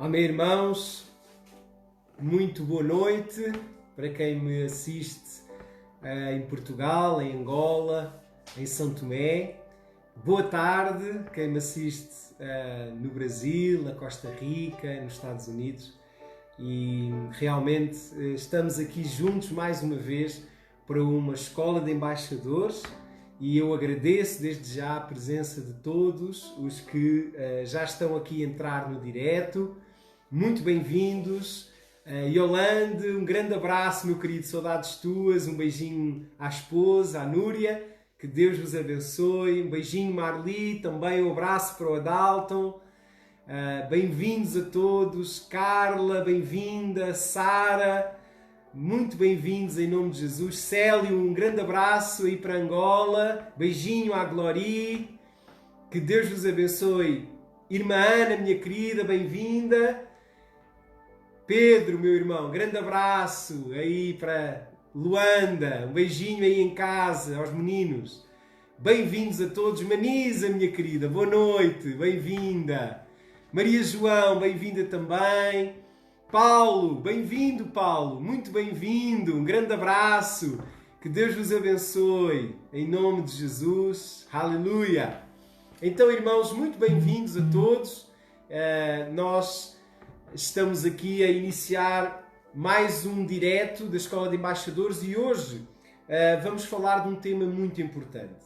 Amém, irmãos, muito boa noite para quem me assiste em Portugal, em Angola, em São Tomé. Boa tarde quem me assiste no Brasil, na Costa Rica, nos Estados Unidos. E realmente estamos aqui juntos mais uma vez para uma escola de embaixadores e eu agradeço desde já a presença de todos os que já estão aqui a entrar no direto. Muito bem-vindos. Yolande, um grande abraço, meu querido, saudades tuas, um beijinho à esposa, à Núria, que Deus vos abençoe, um beijinho Marli, também um abraço para o Adalton. Bem-vindos a todos, Carla, bem-vinda, Sara, muito bem-vindos em nome de Jesus. Célio, um grande abraço aí para Angola, beijinho à Glori, que Deus vos abençoe. Irmã Ana, minha querida, bem-vinda. Pedro, meu irmão, grande abraço aí para Luanda, um beijinho aí em casa, aos meninos. Bem-vindos a todos. Manisa, minha querida, boa noite, bem-vinda. Maria João, bem-vinda também. Paulo, bem-vindo, Paulo, muito bem-vindo, um grande abraço. Que Deus vos abençoe, em nome de Jesus, aleluia. Então, irmãos, muito bem-vindos a todos. Nós estamos aqui a iniciar mais um direto da Escola de Embaixadores e hoje vamos falar de um tema muito importante.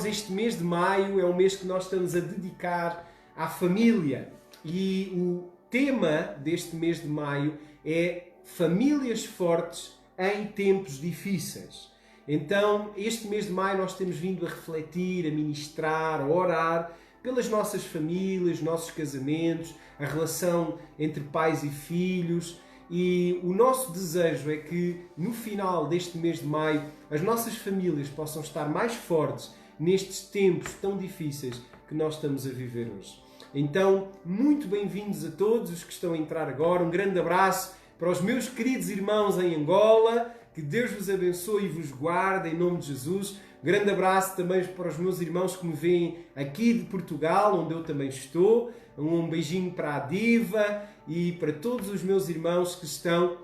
Este mês de maio é um mês que nós estamos a dedicar à família e o tema deste mês de maio é famílias fortes em tempos difíceis. Então, este mês de maio nós temos vindo a refletir, a ministrar, a orar pelas nossas famílias, nossos casamentos, a relação entre pais e filhos. E o nosso desejo é que no final deste mês de maio as nossas famílias possam estar mais fortes nestes tempos tão difíceis que nós estamos a viver hoje. Então, muito bem-vindos a todos os que estão a entrar agora. Um grande abraço para os meus queridos irmãos em Angola. Que Deus vos abençoe e vos guarde em nome de Jesus. Um grande abraço também para os meus irmãos que me veem aqui de Portugal, onde eu também estou. Um beijinho para a Diva e para todos os meus irmãos que estão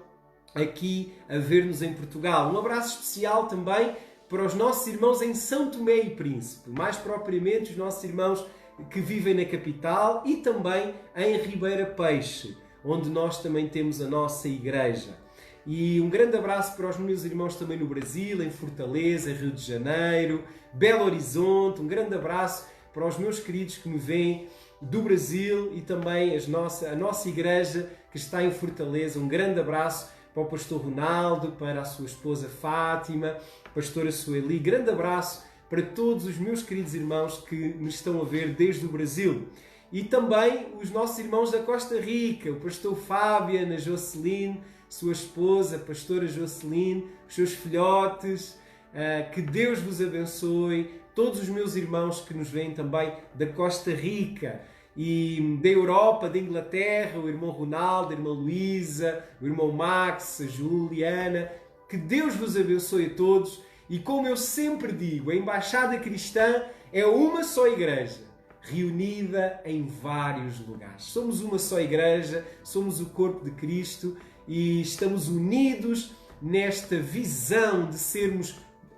aqui a ver-nos em Portugal. Um abraço especial também para os nossos irmãos em São Tomé e Príncipe, mais propriamente os nossos irmãos que vivem na capital e também em Ribeira Peixe, onde nós também temos a nossa igreja. E um grande abraço para os meus irmãos também no Brasil, em Fortaleza, Rio de Janeiro, Belo Horizonte. Um grande abraço para os meus queridos que me veem do Brasil e também a nossa igreja que está em Fortaleza. Um grande abraço para o pastor Ronaldo, para a sua esposa Fátima, pastora Sueli. Grande abraço para todos os meus queridos irmãos que nos estão a ver desde o Brasil. E também os nossos irmãos da Costa Rica, o pastor Fábio, a Joceline, sua esposa, a pastora Joceline, os seus filhotes. Que Deus vos abençoe. Todos os meus irmãos que nos veem também da Costa Rica e da Europa, da Inglaterra, o irmão Ronaldo, a irmã Luísa, o irmão Max, a Juliana. Que Deus vos abençoe a todos. E como eu sempre digo, a Embaixada Cristã é uma só igreja, reunida em vários lugares. Somos uma só igreja, somos o corpo de Cristo e estamos unidos nesta visão de sermos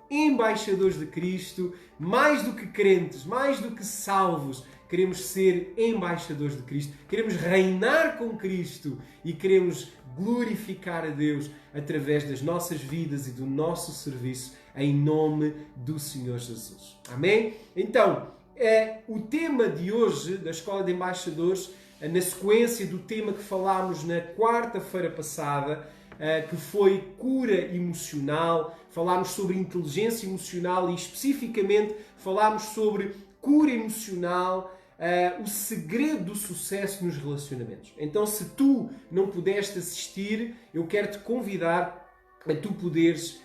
embaixadores de Cristo, mais do que crentes, mais do que salvos. Queremos ser embaixadores de Cristo, queremos reinar com Cristo e queremos glorificar a Deus através das nossas vidas e do nosso serviço em nome do Senhor Jesus. Amém? Então, o tema de hoje da Escola de Embaixadores, na sequência do tema que falámos na quarta-feira passada, que foi cura emocional, falámos sobre inteligência emocional e especificamente falámos sobre cura emocional, o segredo do sucesso nos relacionamentos. Então, se tu não pudeste assistir, eu quero te convidar a tu poderes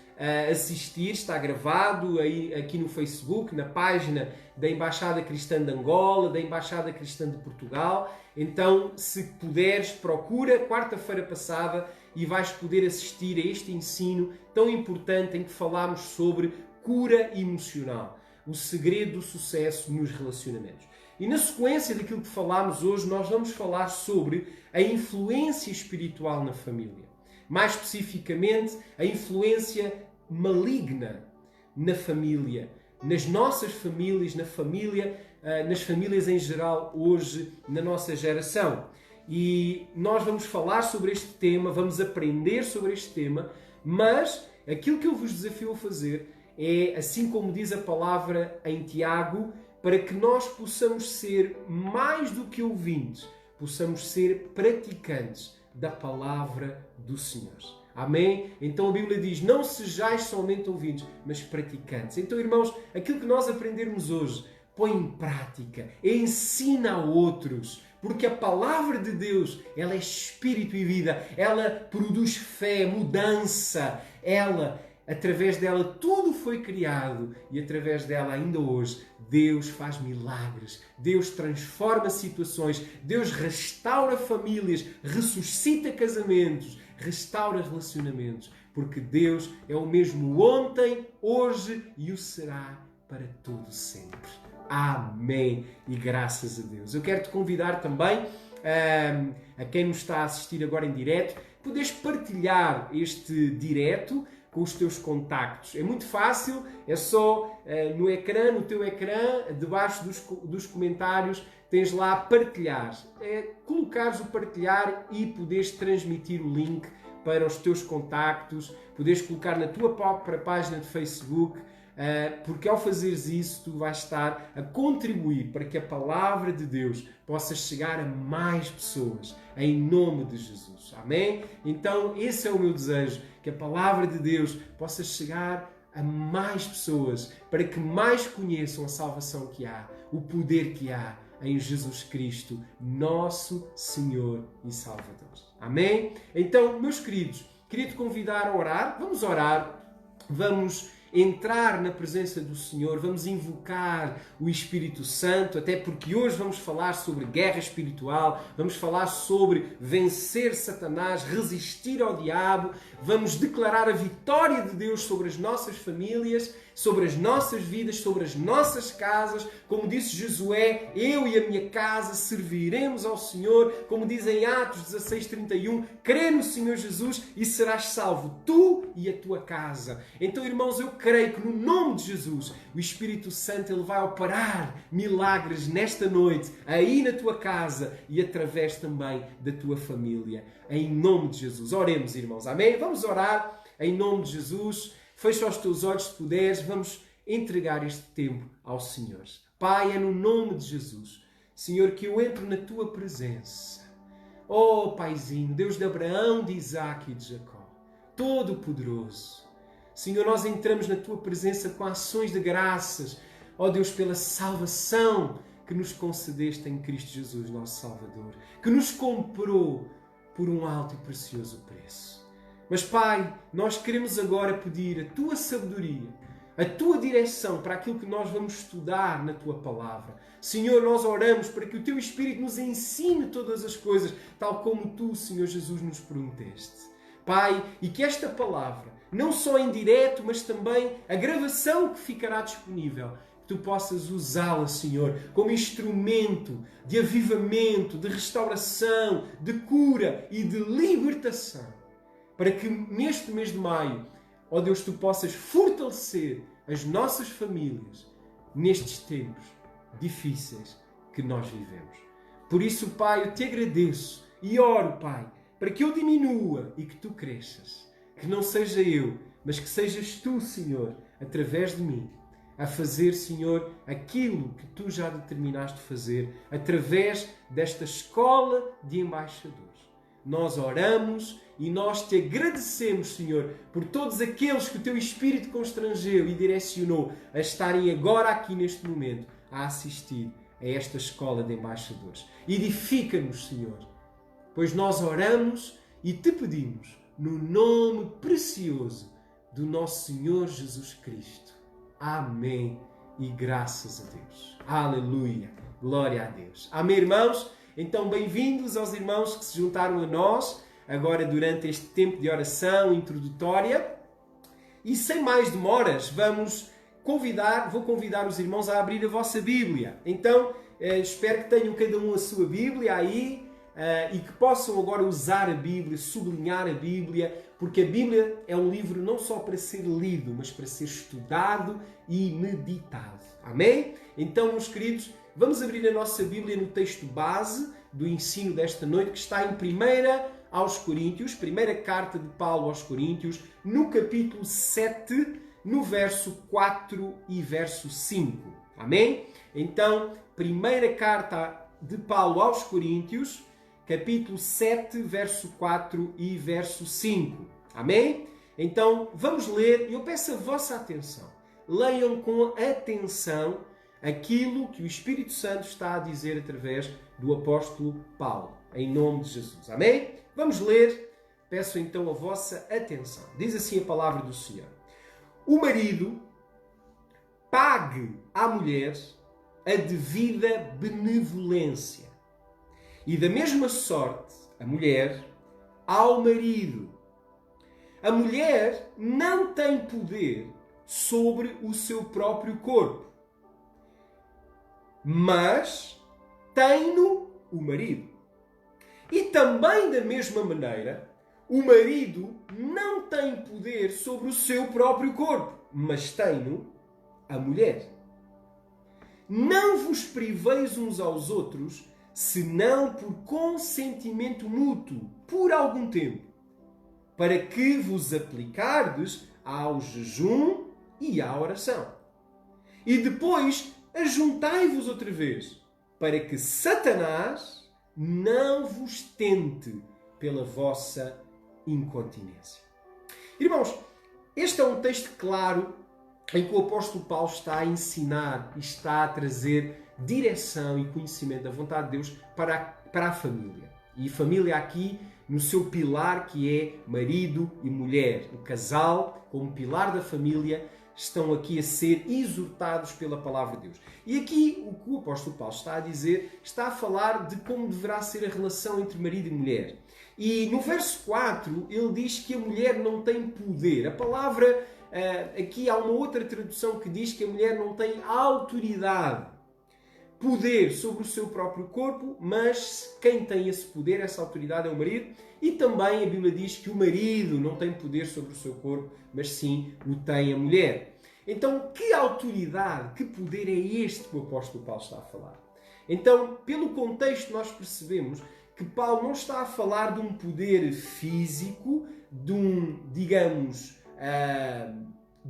assistir. Está gravado aí, aqui no Facebook, na página da Embaixada Cristã de Angola, da Embaixada Cristã de Portugal. Então, se puderes, procura quarta-feira passada e vais poder assistir a este ensino tão importante em que falámos sobre cura emocional, o segredo do sucesso nos relacionamentos. E na sequência daquilo que falámos hoje, nós vamos falar sobre a influência espiritual na família. Mais especificamente, a influência maligna na família, nas nossas famílias, na família, nas famílias em geral hoje, na nossa geração. E nós vamos falar sobre este tema, vamos aprender sobre este tema, mas aquilo que eu vos desafio a fazer é, assim como diz a palavra em Tiago, para que nós possamos ser mais do que ouvintes, possamos ser praticantes da palavra do Senhor. Amém? Então a Bíblia diz, não sejais somente ouvintes, mas praticantes. Então, irmãos, aquilo que nós aprendermos hoje, põe em prática, ensina a outros, porque a palavra de Deus, ela é espírito e vida, ela produz fé, mudança, através dela tudo foi criado e através dela ainda hoje Deus faz milagres, Deus transforma situações, Deus restaura famílias, ressuscita casamentos, restaura relacionamentos, porque Deus é o mesmo ontem, hoje e o será para todo sempre. Amém e graças a Deus. Eu quero te convidar também a quem nos está a assistir agora em direto, poderes partilhar este direto com os teus contactos. É muito fácil, é só no teu ecrã, debaixo dos comentários, tens lá partilhar. É colocares o partilhar e poderes transmitir o link para os teus contactos, poderes colocar na tua própria página de Facebook, porque ao fazeres isso tu vais estar a contribuir para que a palavra de Deus possa chegar a mais pessoas, em nome de Jesus. Amém? Então esse é o meu desejo, que a palavra de Deus possa chegar a mais pessoas, para que mais conheçam a salvação que há, o poder que há em Jesus Cristo, nosso Senhor e Salvador. Amém? Então, meus queridos, queria te convidar a orar. Vamos orar, vamos entrar na presença do Senhor, vamos invocar o Espírito Santo, até porque hoje vamos falar sobre guerra espiritual, vamos falar sobre vencer Satanás, resistir ao diabo, vamos declarar a vitória de Deus sobre as nossas famílias, sobre as nossas vidas, sobre as nossas casas. Como disse Josué, eu e a minha casa serviremos ao Senhor. Como diz em Atos 16:31, crê no Senhor Jesus e serás salvo, tu e a tua casa. Então, irmãos, eu creio que no nome de Jesus, o Espírito Santo ele vai operar milagres nesta noite, aí na tua casa e através também da tua família. Em nome de Jesus. Oremos, irmãos. Amém? Vamos orar em nome de Jesus. Fecha os teus olhos se puderes, vamos entregar este tempo ao Senhor. Pai, é no nome de Jesus, Senhor, que eu entro na tua presença. Oh, Paizinho, Deus de Abraão, de Isaac e de Jacó, Todo-Poderoso. Senhor, nós entramos na tua presença com ações de graças, ó Deus, pela salvação que nos concedeste em Cristo Jesus, nosso Salvador, que nos comprou por um alto e precioso preço. Mas, Pai, nós queremos agora pedir a Tua sabedoria, a Tua direção para aquilo que nós vamos estudar na Tua Palavra. Senhor, nós oramos para que o Teu Espírito nos ensine todas as coisas, tal como Tu, Senhor Jesus, nos prometeste. Pai, e que esta Palavra, não só em direto, mas também a gravação que ficará disponível, que Tu possas usá-la, Senhor, como instrumento de avivamento, de restauração, de cura e de libertação. Para que neste mês de maio, ó Deus, Tu possas fortalecer as nossas famílias nestes tempos difíceis que nós vivemos. Por isso, Pai, eu Te agradeço e oro, Pai, para que eu diminua e que Tu cresças. Que não seja eu, mas que sejas Tu, Senhor, através de mim, a fazer, Senhor, aquilo que Tu já determinaste fazer através desta escola de embaixadores. Nós oramos e nós Te agradecemos, Senhor, por todos aqueles que o Teu Espírito constrangeu e direcionou a estarem agora aqui neste momento a assistir a esta escola de embaixadores. Edifica-nos, Senhor, pois nós oramos e Te pedimos no nome precioso do nosso Senhor Jesus Cristo. Amém e graças a Deus. Aleluia. Glória a Deus. Amém, irmãos? Então, bem-vindos aos irmãos que se juntaram a nós agora durante este tempo de oração introdutória. E sem mais demoras, vou convidar os irmãos a abrir a vossa Bíblia. Então, espero que tenham cada um a sua Bíblia aí e que possam agora usar a Bíblia, sublinhar a Bíblia, porque a Bíblia é um livro não só para ser lido, mas para ser estudado e meditado. Amém? Então, meus queridos, vamos abrir a nossa Bíblia no texto base do ensino desta noite, que está em 1 aos Coríntios, primeira carta de Paulo aos Coríntios, no capítulo 7, no verso 4 e verso 5. Amém? Então, primeira carta de Paulo aos Coríntios, capítulo 7, verso 4 e verso 5. Amém? Então, vamos ler, e eu peço a vossa atenção. Leiam com atenção aquilo que o Espírito Santo está a dizer através do apóstolo Paulo, em nome de Jesus. Amém? Vamos ler. Peço então a vossa atenção. Diz assim a palavra do Senhor. O marido pague à mulher a devida benevolência. E da mesma sorte, a mulher ao marido. A mulher não tem poder sobre o seu próprio corpo, mas tem-no o marido. E também da mesma maneira, o marido não tem poder sobre o seu próprio corpo, mas tem-no a mulher. Não vos priveis uns aos outros, senão por consentimento mútuo, por algum tempo, para que vos aplicardes ao jejum e à oração. E depois ajuntai-vos outra vez, para que Satanás não vos tente pela vossa incontinência. Irmãos, este é um texto claro em que o apóstolo Paulo está a ensinar e está a trazer direção e conhecimento da vontade de Deus para a família. E família aqui no seu pilar, que é marido e mulher. O casal, como pilar da família, estão aqui a ser exortados pela palavra de Deus. E aqui o que o apóstolo Paulo está a dizer, está a falar de como deverá ser a relação entre marido e mulher. E no verso 4 ele diz que a mulher não tem poder. A palavra, aqui há uma outra tradução que diz que a mulher não tem autoridade, poder sobre o seu próprio corpo, mas quem tem esse poder, essa autoridade é o marido. E também a Bíblia diz que o marido não tem poder sobre o seu corpo, mas sim o tem a mulher. Então, que autoridade, que poder é este que o apóstolo Paulo está a falar? Então, pelo contexto, nós percebemos que Paulo não está a falar de um poder físico, de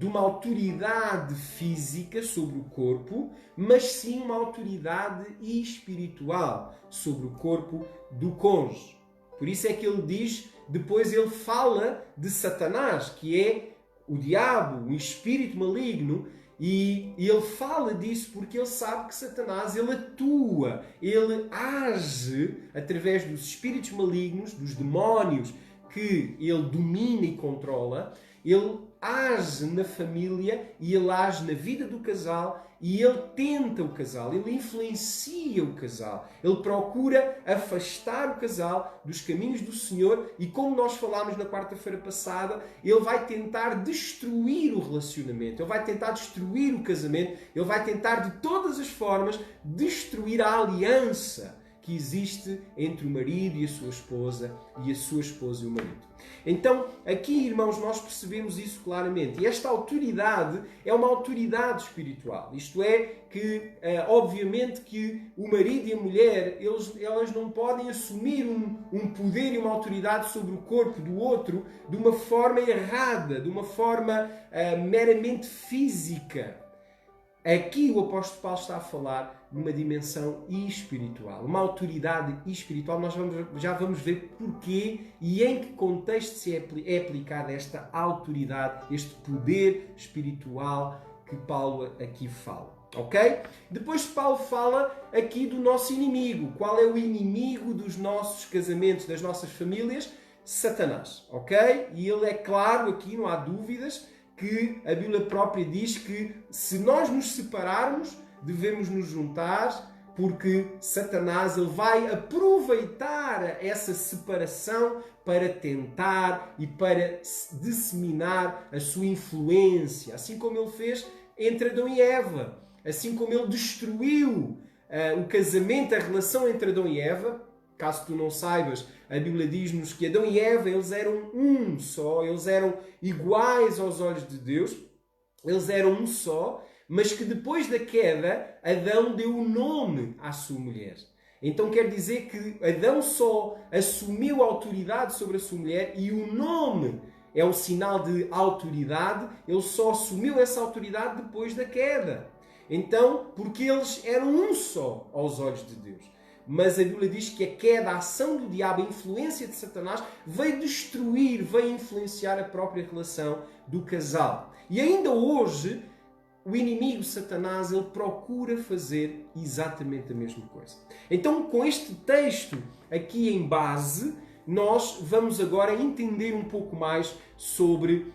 uma autoridade física sobre o corpo, mas sim uma autoridade espiritual sobre o corpo do cônjuge. Por isso é que ele diz, depois ele fala de Satanás, que é o diabo, um espírito maligno, e ele fala disso porque ele sabe que Satanás ele atua, ele age através dos espíritos malignos, dos demónios que ele domina e controla. Ele age na família e ele age na vida do casal e ele tenta o casal, ele influencia o casal, ele procura afastar o casal dos caminhos do Senhor e, como nós falámos na quarta-feira passada, ele vai tentar destruir o relacionamento, ele vai tentar destruir o casamento, ele vai tentar de todas as formas destruir a aliança que existe entre o marido e a sua esposa e a sua esposa e o marido. Então, aqui, irmãos, nós percebemos isso claramente. E esta autoridade é uma autoridade espiritual. Isto é, que obviamente que o marido e a mulher, elas não podem assumir um poder e uma autoridade sobre o corpo do outro de uma forma errada, de uma forma meramente física. Aqui o apóstolo Paulo está a falar numa dimensão espiritual, uma autoridade espiritual. Nós já vamos ver porquê e em que contexto é aplicada esta autoridade, este poder espiritual que Paulo aqui fala. Ok? Depois Paulo fala aqui do nosso inimigo. Qual é o inimigo dos nossos casamentos, das nossas famílias? Satanás. Ok? E ele é claro aqui, não há dúvidas, que a Bíblia própria diz que se nós nos separarmos, devemos nos juntar, porque Satanás ele vai aproveitar essa separação para tentar e para disseminar a sua influência, assim como ele fez entre Adão e Eva, assim como ele destruiu o casamento, a relação entre Adão e Eva. Caso tu não saibas, a Bíblia diz-nos que Adão e Eva, eles eram um só, eles eram iguais aos olhos de Deus, eles eram um só, mas que depois da queda, Adão deu o nome à sua mulher. Então quer dizer que Adão só assumiu a autoridade sobre a sua mulher e o nome é um sinal de autoridade, ele só assumiu essa autoridade depois da queda. Então, porque eles eram um só aos olhos de Deus. Mas a Bíblia diz que a queda, a ação do diabo, a influência de Satanás veio destruir, veio influenciar a própria relação do casal. E ainda hoje, o inimigo Satanás, ele procura fazer exatamente a mesma coisa. Então, com este texto aqui em base, nós vamos agora entender um pouco mais sobre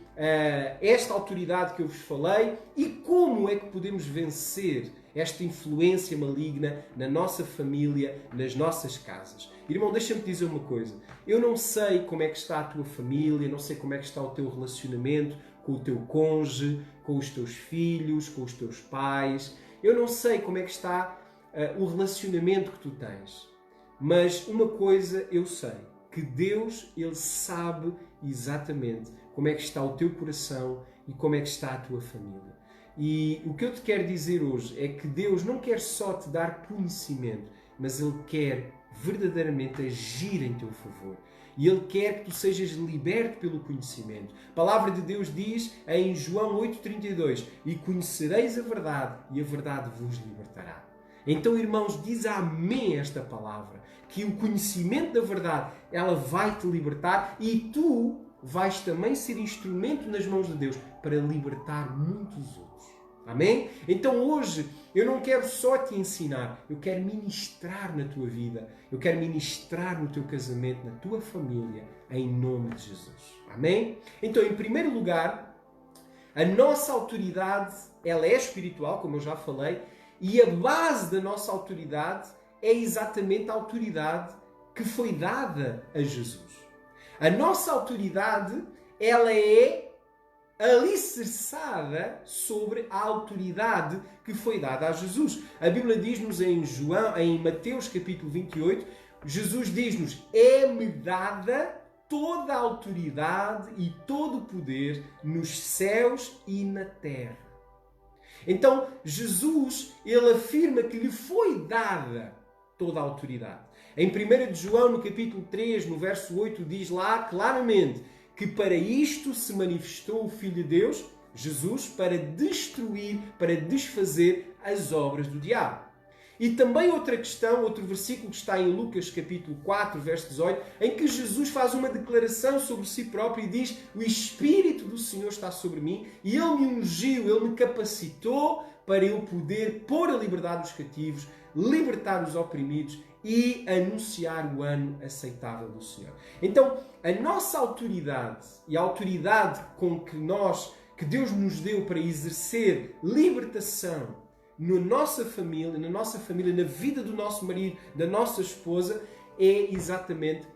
esta autoridade que eu vos falei e como é que podemos vencer esta influência maligna na nossa família, nas nossas casas. Irmão, deixa-me dizer uma coisa. Eu não sei como é que está a tua família, não sei como é que está o teu relacionamento com o teu cônjuge, com os teus filhos, com os teus pais. Eu não sei como é que está o relacionamento que tu tens. Mas uma coisa eu sei, que Deus, Ele sabe exatamente como é que está o teu coração e como é que está a tua família. E o que eu te quero dizer hoje é que Deus não quer só te dar conhecimento, mas Ele quer verdadeiramente agir em teu favor. E Ele quer que tu sejas liberto pelo conhecimento. A palavra de Deus diz em João 8,32: e conhecereis a verdade, e a verdade vos libertará. Então, irmãos, diz amém esta palavra, que o conhecimento da verdade, ela vai te libertar e tu vais também ser instrumento nas mãos de Deus para libertar muitos outros. Amém? Então hoje eu não quero só te ensinar, eu quero ministrar na tua vida, eu quero ministrar no teu casamento, na tua família, em nome de Jesus. Amém? Então, em primeiro lugar, a nossa autoridade, ela é espiritual, como eu já falei, e a base da nossa autoridade é exatamente a autoridade que foi dada a Jesus. A nossa autoridade, ela é alicerçada sobre a autoridade que foi dada a Jesus. A Bíblia diz-nos em Mateus capítulo 28, Jesus diz-nos: é-me dada toda a autoridade e todo o poder nos céus e na terra. Então, Jesus, ele afirma que lhe foi dada toda a autoridade. Em 1 João, no capítulo 3, no verso 8, diz lá claramente que para isto se manifestou o Filho de Deus, Jesus, para destruir, para desfazer as obras do diabo. E também outra questão, outro versículo que está em Lucas capítulo 4, verso 18, em que Jesus faz uma declaração sobre si próprio e diz: o Espírito do Senhor está sobre mim e Ele me ungiu, Ele me capacitou para eu poder pôr a liberdade dos cativos, libertar os oprimidos e anunciar o ano aceitável do Senhor. Então, a nossa autoridade e a autoridade que Deus nos deu para exercer libertação na nossa família, na vida do nosso marido, da nossa esposa, é exatamente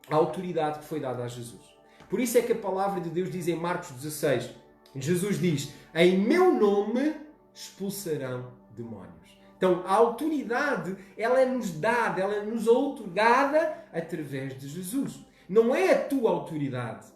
a autoridade que foi dada a Jesus. Por isso é que a palavra de Deus diz em Marcos 16, Jesus diz: em meu nome expulsarão demónios. Então, a autoridade, ela é-nos dada, ela é-nos outorgada através de Jesus. Não é a tua autoridade,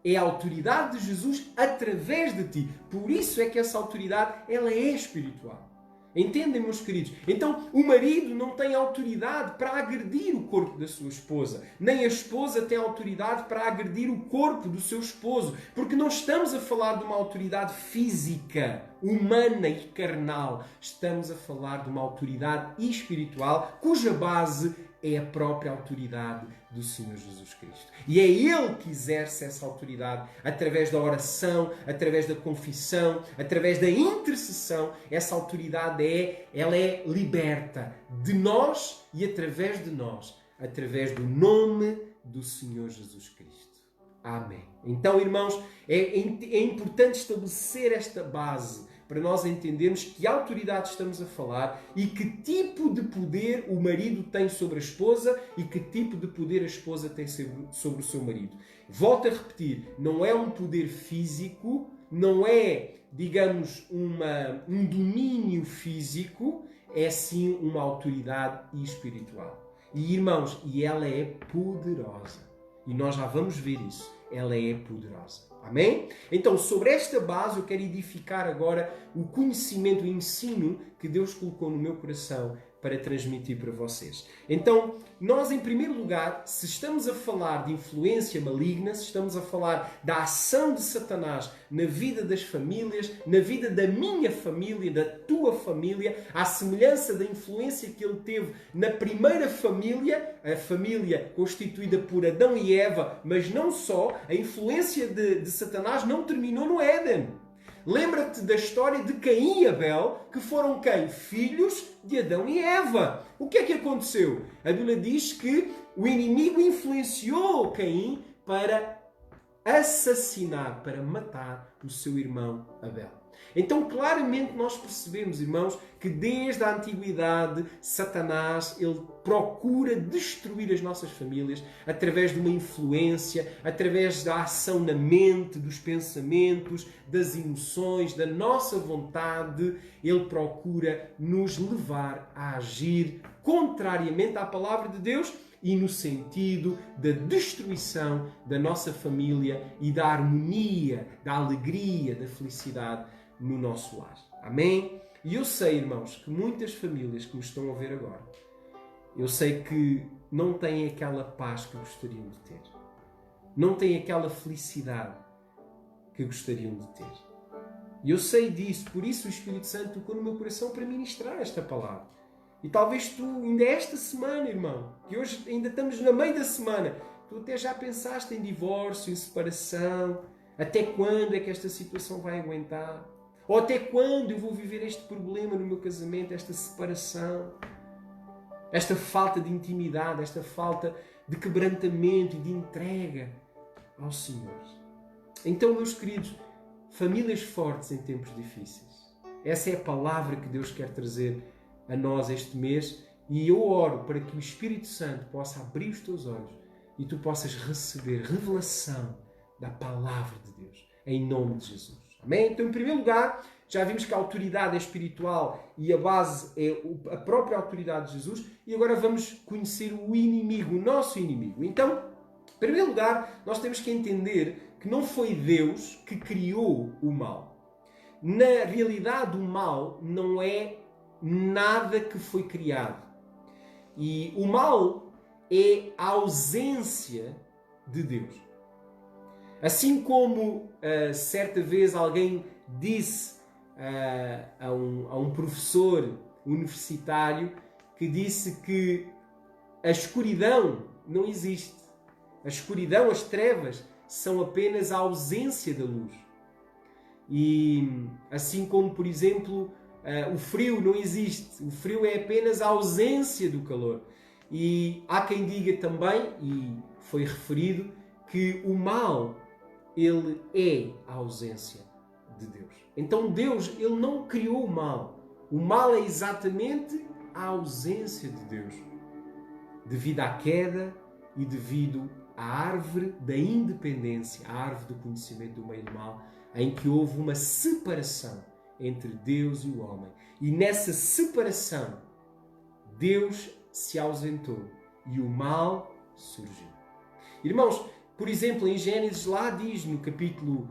é a autoridade de Jesus através de ti. Por isso é que essa autoridade, ela é espiritual. Entendem, meus queridos? Então, o marido não tem autoridade para agredir o corpo da sua esposa. Nem a esposa tem autoridade para agredir o corpo do seu esposo. Porque não estamos a falar de uma autoridade física, humana e carnal. Estamos a falar de uma autoridade espiritual, cuja base é a própria autoridade do Senhor Jesus Cristo. E é Ele que exerce essa autoridade através da oração, através da confissão, através da intercessão. Essa autoridade ela é liberta de nós e através de nós, através do nome do Senhor Jesus Cristo. Amém. Então, irmãos, é importante estabelecer esta base para nós entendermos que autoridade estamos a falar e que tipo de poder o marido tem sobre a esposa e que tipo de poder a esposa tem sobre o seu marido. Volto a repetir, não é um poder físico, não é, digamos, um domínio físico, é sim uma autoridade espiritual. E irmãos, ela é poderosa. E nós já vamos ver isso. Ela é poderosa. Amém? Então, sobre esta base, eu quero edificar agora o conhecimento, o ensino que Deus colocou no meu coração para transmitir para vocês. Então, nós, em primeiro lugar, se estamos a falar de influência maligna, se estamos a falar da ação de Satanás na vida das famílias, na vida da minha família, da tua família, à semelhança da influência que ele teve na primeira família, a família constituída por Adão e Eva, mas não só, a influência de Satanás não terminou no Éden. Lembra-te da história de Caim e Abel, que foram quem? Filhos de Adão e Eva. O que é que aconteceu? A Bíblia diz que o inimigo influenciou Caim para assassinar, para matar o seu irmão Abel. Então, claramente nós percebemos, irmãos, que desde a antiguidade, Satanás, ele procura destruir as nossas famílias através de uma influência, através da ação na mente, dos pensamentos, das emoções, da nossa vontade. Ele procura nos levar a agir contrariamente à palavra de Deus e no sentido da destruição da nossa família e da harmonia, da alegria, da felicidade no nosso lar. Amém? E eu sei, irmãos, que muitas famílias que me estão a ver agora, eu sei que não têm aquela paz que gostariam de ter. Não têm aquela felicidade que gostariam de ter. E eu sei disso, por isso o Espírito Santo tocou no meu coração para ministrar esta palavra. E talvez tu, ainda esta semana, irmão, que hoje ainda estamos no meio da semana, tu até já pensaste em divórcio, em separação. Até quando é que esta situação vai aguentar? Ou até quando eu vou viver este problema no meu casamento, esta separação? Esta falta de intimidade, esta falta de quebrantamento e de entrega ao Senhor. Então, meus queridos, famílias fortes em tempos difíceis. Essa é a palavra que Deus quer trazer a nós este mês, e eu oro para que o Espírito Santo possa abrir os teus olhos e tu possas receber revelação da palavra de Deus, em nome de Jesus. Amém? Então, em primeiro lugar, já vimos que a autoridade é espiritual e a base é a própria autoridade de Jesus, e agora vamos conhecer o inimigo, o nosso inimigo. Então, em primeiro lugar, nós temos que entender que não foi Deus que criou o mal. Na realidade, o mal não é nada que foi criado. E o mal é a ausência de Deus. Assim como certa vez alguém disse a um professor universitário que disse que a escuridão não existe. A escuridão, as trevas, são apenas a ausência da luz. E assim como, por exemplo, o frio não existe. O frio é apenas a ausência do calor. E há quem diga também, e foi referido, que o mal, ele é a ausência de Deus. Então Deus, ele não criou o mal. O mal é exatamente a ausência de Deus. Devido à queda e devido à árvore da independência, a árvore do conhecimento do bem e do mal, em que houve uma separação entre Deus e o homem. E nessa separação, Deus se ausentou e o mal surgiu. Irmãos, por exemplo, em Gênesis lá diz, no capítulo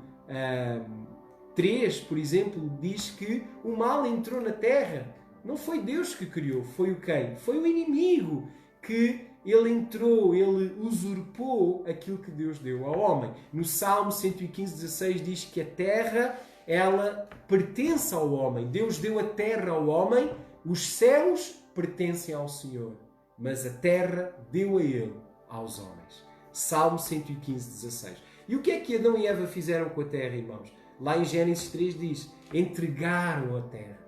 3, por exemplo, diz que o mal entrou na terra. Não foi Deus que criou, foi o quem? Foi o inimigo que ele entrou, ele usurpou aquilo que Deus deu ao homem. No Salmo 115:16 diz que a terra, ela pertence ao homem. Deus deu a terra ao homem, os céus pertencem ao Senhor, mas a terra deu a ele, aos homens. Salmo 115:16. E o que é que Adão e Eva fizeram com a terra, irmãos? Lá em Gênesis 3 diz, entregaram a terra.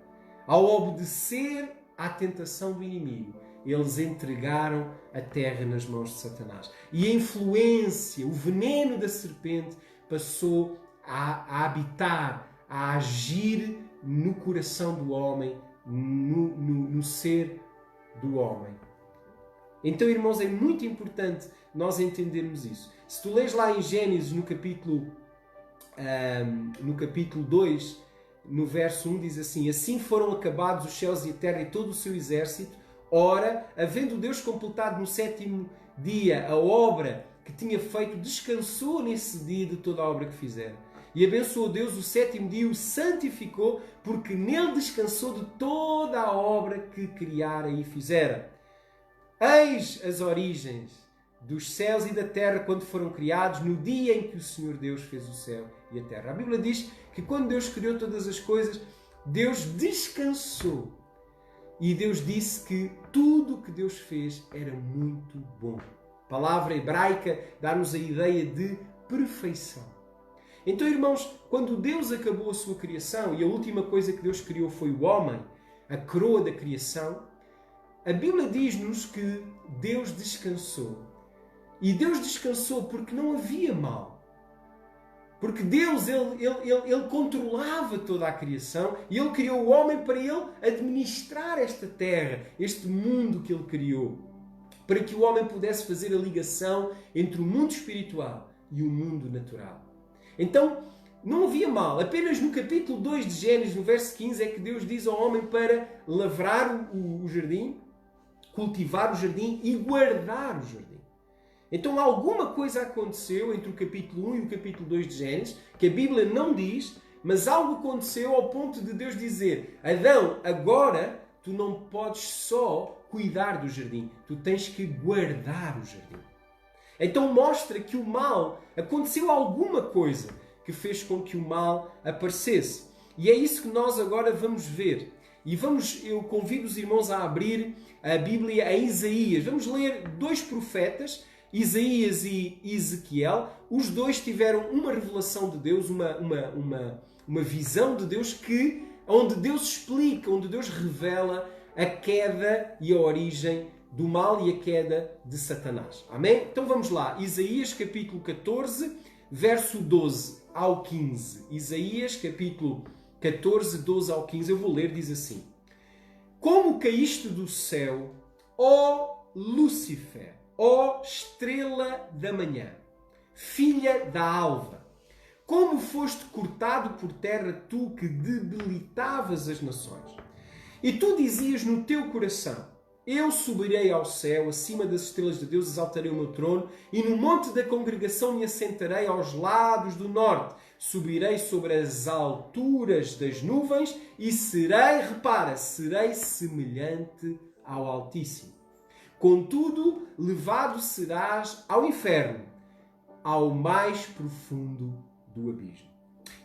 Ao obedecer à tentação do inimigo, eles entregaram a terra nas mãos de Satanás. E a influência, o veneno da serpente passou a habitar, a agir no coração do homem, no ser do homem. Então, irmãos, é muito importante nós entendermos isso. Se tu lês lá em Gênesis, no capítulo 2, no verso 1 diz assim: assim foram acabados os céus e a terra e todo o seu exército. Ora, havendo Deus completado no sétimo dia a obra que tinha feito, descansou nesse dia de toda a obra que fizera. E abençoou Deus o sétimo dia e o santificou, porque nele descansou de toda a obra que criara e fizera. Eis as origens dos céus e da terra quando foram criados, no dia em que o Senhor Deus fez o céu e a terra. A Bíblia diz que quando Deus criou todas as coisas, Deus descansou. E Deus disse que tudo o que Deus fez era muito bom. A palavra hebraica dá-nos a ideia de perfeição. Então, irmãos, quando Deus acabou a sua criação e a última coisa que Deus criou foi o homem, a coroa da criação, a Bíblia diz-nos que Deus descansou. E Deus descansou porque não havia mal. Porque Deus, ele controlava toda a criação e Ele criou o homem para Ele administrar esta terra, este mundo que Ele criou. Para que o homem pudesse fazer a ligação entre o mundo espiritual e o mundo natural. Então, não havia mal. Apenas no capítulo 2 de Gênesis, no verso 15, é que Deus diz ao homem para lavrar o jardim, cultivar o jardim e guardar o jardim. Então, alguma coisa aconteceu entre o capítulo 1 e o capítulo 2 de Gênesis, que a Bíblia não diz, mas algo aconteceu ao ponto de Deus dizer: Adão, agora tu não podes só cuidar do jardim, tu tens que guardar o jardim. Então mostra que o mal, aconteceu alguma coisa que fez com que o mal aparecesse. E é isso que nós agora vamos ver. E eu convido os irmãos a abrir a Bíblia a Isaías. Vamos ler dois profetas, Isaías e Ezequiel. Os dois tiveram uma revelação de Deus, uma visão de Deus onde Deus explica, onde Deus revela a queda e a origem do mal e a queda de Satanás. Amém? Então vamos lá. Isaías capítulo 14, verso 12 ao 15. Isaías capítulo 14, 12 ao 15. Eu vou ler, diz assim: Como caíste do céu, ó Lúcifer, ó estrela da manhã, filha da alva, como foste cortado por terra, tu que debilitavas as nações. E tu dizias no teu coração: eu subirei ao céu, acima das estrelas de Deus exaltarei o meu trono, e no monte da congregação me assentarei aos lados do norte. Subirei sobre as alturas das nuvens e serei semelhante ao Altíssimo. Contudo, levado serás ao inferno, ao mais profundo do abismo.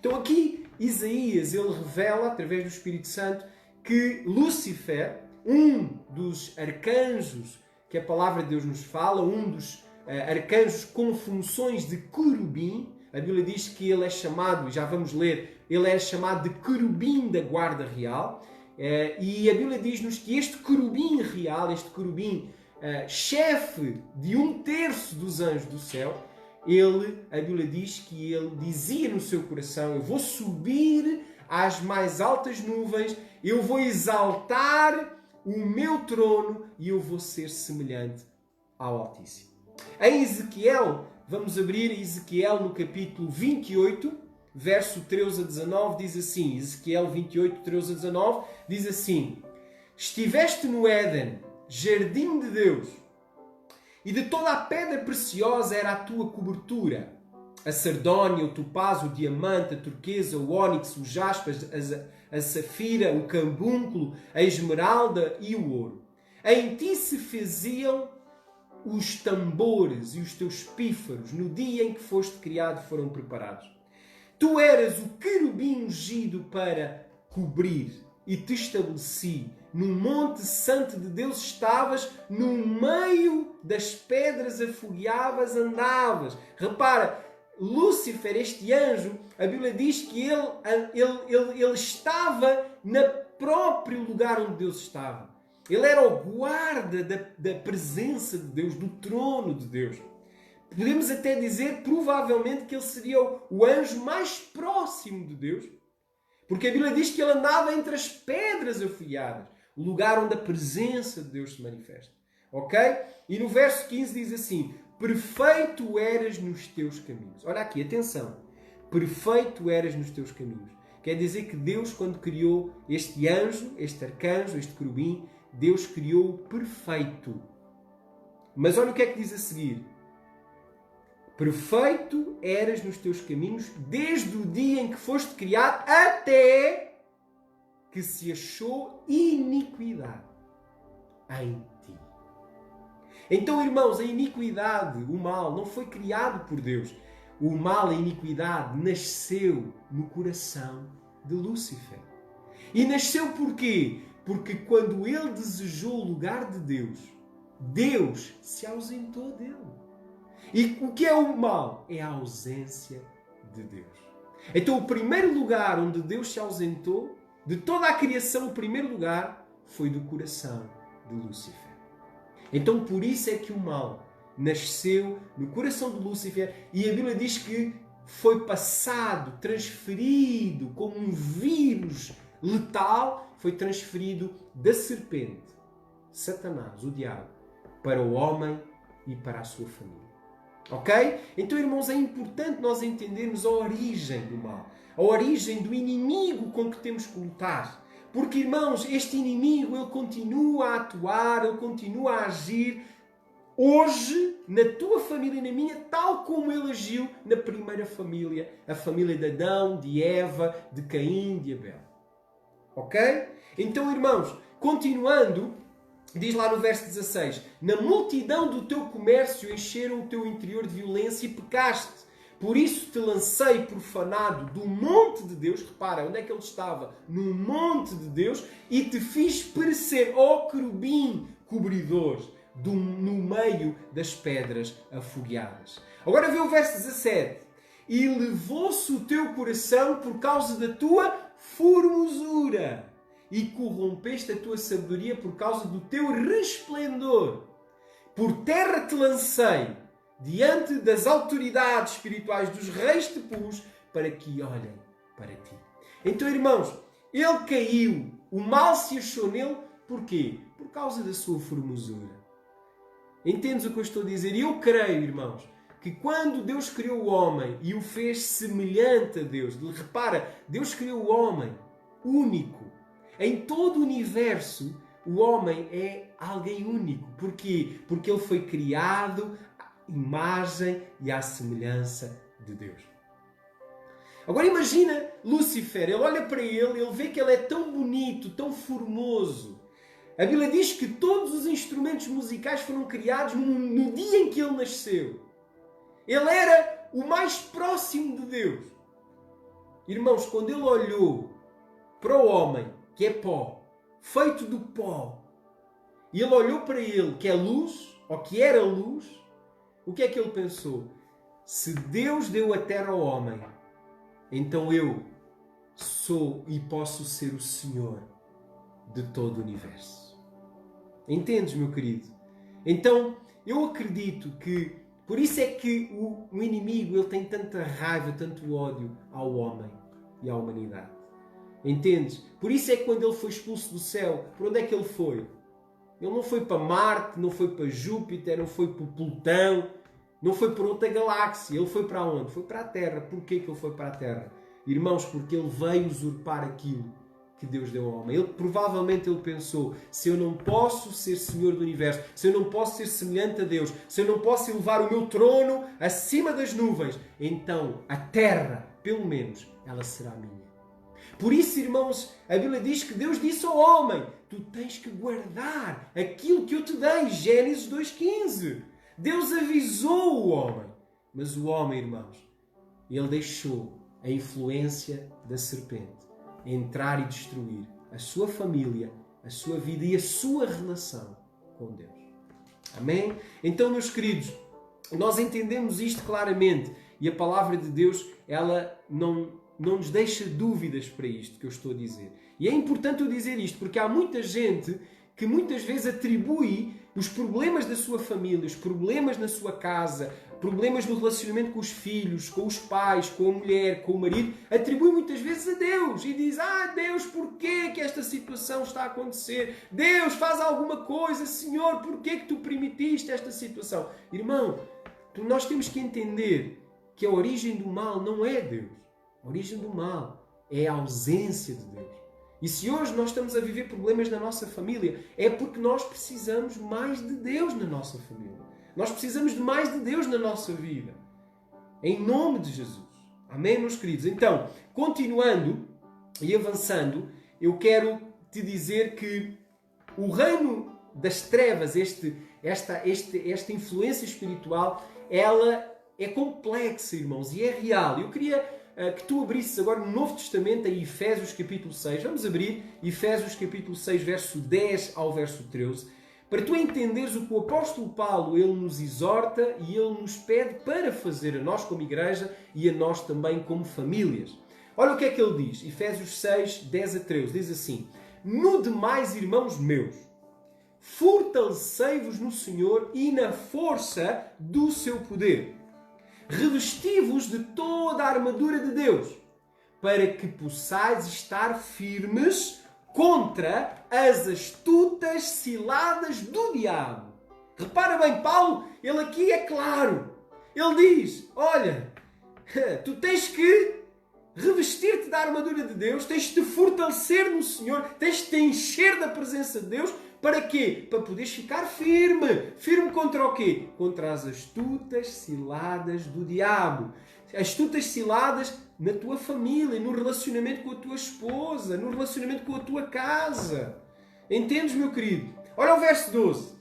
Então aqui Isaías, ele revela, através do Espírito Santo, que Lúcifer, um dos arcanjos que a palavra de Deus nos fala, um dos arcanjos com funções de querubim, a Bíblia diz que ele é chamado, já vamos ler, ele é chamado de querubim da guarda real, e a Bíblia diz-nos que este querubim real, este querubim chefe de 1/3 dos anjos do céu, a Bíblia diz que ele dizia no seu coração: eu vou subir às mais altas nuvens, eu vou exaltar o meu trono e eu vou ser semelhante ao Altíssimo. Em Ezequiel, vamos abrir Ezequiel no capítulo 28, verso 13 a 19, diz assim, Ezequiel 28, 13 a 19, diz assim: estiveste no Éden, jardim de Deus, e de toda a pedra preciosa era a tua cobertura, a sardónia, o topázio, o diamante, a turquesa, o ónix, o jaspe, a safira, o cambúnculo, a esmeralda e o ouro. Em ti se faziam os tambores e os teus pífaros, no dia em que foste criado, foram preparados. Tu eras o querubim ungido para cobrir, e te estabeleci. No monte santo de Deus estavas, no meio das pedras afogueavas, andavas. Repara, Lúcifer, este anjo, a Bíblia diz que ele estava no próprio lugar onde Deus estava. Ele era o guarda da presença de Deus, do trono de Deus. Podemos até dizer, provavelmente, que ele seria o anjo mais próximo de Deus. Porque a Bíblia diz que ele andava entre as pedras afiadas, o lugar onde a presença de Deus se manifesta. Ok? E no verso 15 diz assim: perfeito eras nos teus caminhos. Olha aqui, atenção. Perfeito eras nos teus caminhos. Quer dizer que Deus, quando criou este anjo, este arcanjo, este querubim, Deus criou-o perfeito. Mas olha o que é que diz a seguir. Perfeito eras nos teus caminhos desde o dia em que foste criado até que se achou iniquidade em ti. Então, irmãos, a iniquidade, o mal, não foi criado por Deus. O mal, a iniquidade, nasceu no coração de Lúcifer. E nasceu porquê? Porque quando ele desejou o lugar de Deus, Deus se ausentou dele. E o que é o mal? É a ausência de Deus. Então, o primeiro lugar onde Deus se ausentou, de toda a criação, o primeiro lugar foi do coração de Lúcifer. Então, por isso é que o mal nasceu no coração de Lúcifer e a Bíblia diz que foi passado, transferido como um vírus letal, foi transferido da serpente, Satanás, o diabo, para o homem e para a sua família. Ok? Então, irmãos, é importante nós entendermos a origem do mal, a origem do inimigo com que temos que lutar. Porque, irmãos, este inimigo, ele continua a atuar, ele continua a agir hoje na tua família e na minha, tal como ele agiu na primeira família, a família de Adão, de Eva, de Caim, de Abel. Ok? Então, irmãos, continuando, diz lá no verso 16: na multidão do teu comércio encheram o teu interior de violência e pecaste. Por isso te lancei profanado do monte de Deus. Repara, onde é que ele estava? No monte de Deus. E te fiz perecer, ó querubim cobridor, no meio das pedras afogueadas. Agora vê o verso 17. E levou-se o teu coração por causa da tua formosura. E corrompeste a tua sabedoria por causa do teu resplendor. Por terra te lancei, diante das autoridades espirituais dos reis te pus, para que olhem para ti. Então, irmãos, ele caiu, o mal se achou nele, porquê? Por causa da sua formosura. Entendes o que eu estou a dizer? E eu creio, irmãos, que quando Deus criou o homem e o fez semelhante a Deus, repara, Deus criou o homem único. Em todo o universo, o homem é alguém único. Porquê? Porque ele foi criado imagem e à semelhança de Deus. Agora imagina Lúcifer, ele olha para ele vê que ele é tão bonito, tão formoso. A Bíblia diz que todos os instrumentos musicais foram criados no dia em que ele nasceu. Ele era o mais próximo de Deus. Irmãos, quando ele olhou para o homem, que é pó, feito do pó, e ele olhou para ele, que é luz, ou que era luz, o que é que ele pensou? Se Deus deu a terra ao homem, então eu sou e posso ser o Senhor de todo o universo. Entendes, meu querido? Então, eu acredito que por isso é que o inimigo ele tem tanta raiva, tanto ódio ao homem e à humanidade. Entendes? Por isso é que quando ele foi expulso do céu, por onde é que ele foi? Ele não foi para Marte, não foi para Júpiter, não foi para Plutão, não foi para outra galáxia. Ele foi para onde? Foi para a Terra. Porquê que ele foi para a Terra? Irmãos, porque ele veio usurpar aquilo que Deus deu ao homem. Provavelmente ele pensou, se eu não posso ser Senhor do Universo, se eu não posso ser semelhante a Deus, se eu não posso elevar o meu trono acima das nuvens, então a Terra, pelo menos, ela será minha. Por isso, irmãos, a Bíblia diz que Deus disse ao homem, tu tens que guardar aquilo que eu te dei. Gênesis 2,15. Deus avisou o homem. Mas o homem, irmãos, ele deixou a influência da serpente entrar e destruir a sua família, a sua vida e a sua relação com Deus. Amém? Então, meus queridos, nós entendemos isto claramente e a palavra de Deus, ela não nos deixa dúvidas para isto que eu estou a dizer. E é importante eu dizer isto, porque há muita gente que muitas vezes atribui os problemas da sua família, os problemas na sua casa, problemas no relacionamento com os filhos, com os pais, com a mulher, com o marido, atribui muitas vezes a Deus e diz, Deus, porquê que esta situação está a acontecer? Deus, faz alguma coisa, Senhor, porquê que tu permitiste esta situação? Irmão, nós temos que entender que a origem do mal não é Deus. A origem do mal é a ausência de Deus. E se hoje nós estamos a viver problemas na nossa família, é porque nós precisamos mais de Deus na nossa família. Nós precisamos de mais de Deus na nossa vida. Em nome de Jesus. Amém, meus queridos? Então, continuando e avançando, eu quero te dizer que o reino das trevas, esta influência espiritual, ela é complexa, irmãos, e é real. Eu queria que tu abrisses agora no Novo Testamento, em Efésios capítulo 6. Vamos abrir Efésios capítulo 6, verso 10 ao verso 13, para tu entenderes o que o apóstolo Paulo ele nos exorta e ele nos pede para fazer a nós como igreja e a nós também como famílias. Olha o que é que ele diz. Efésios 6, 10 a 13. Diz assim: no demais, irmãos meus, fortalecei-vos no Senhor e na força do seu poder. Revesti-vos de toda a armadura de Deus, para que possais estar firmes contra as astutas ciladas do diabo. Repara bem, Paulo, ele aqui é claro. Ele diz, olha, tu tens que revestir-te da armadura de Deus, tens de te fortalecer no Senhor, tens de te encher da presença de Deus. Para quê? Para poderes ficar firme. Firme contra o quê? Contra as astutas ciladas do diabo. Astutas ciladas na tua família, no relacionamento com a tua esposa, no relacionamento com a tua casa. Entendes, meu querido? Olha o verso 12.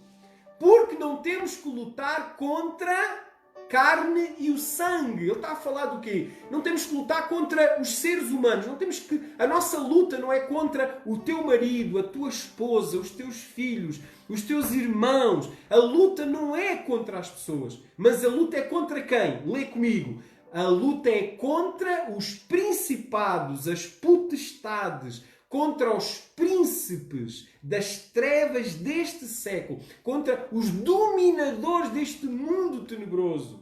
Porque não temos que lutar contra carne e o sangue. Ele está a falar do quê? Não temos que lutar contra os seres humanos. Não temos que... A nossa luta não é contra o teu marido, a tua esposa, os teus filhos, os teus irmãos. A luta não é contra as pessoas. Mas a luta é contra quem? Lê comigo. A luta é contra os principados, as potestades, contra os príncipes das trevas deste século, contra os dominadores deste mundo tenebroso,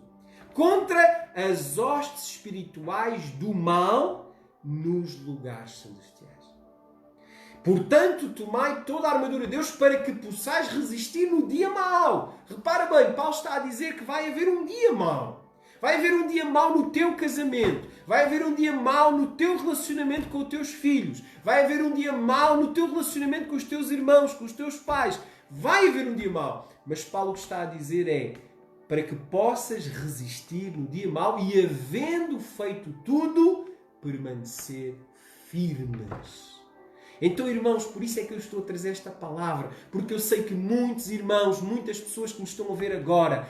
contra as hostes espirituais do mal nos lugares celestiais. Portanto, tomai toda a armadura de Deus para que possais resistir no dia mau. Repara bem, Paulo está a dizer que vai haver um dia mau. Vai haver um dia mau no teu casamento. Vai haver um dia mau no teu relacionamento com os teus filhos. Vai haver um dia mau no teu relacionamento com os teus irmãos, com os teus pais. Vai haver um dia mau. Mas Paulo o que está a dizer é para que possas resistir no dia mau e, havendo feito tudo, permanecer firmes. Então, irmãos, por isso é que eu estou a trazer esta palavra. Porque eu sei que muitos irmãos, muitas pessoas que me estão a ver agora,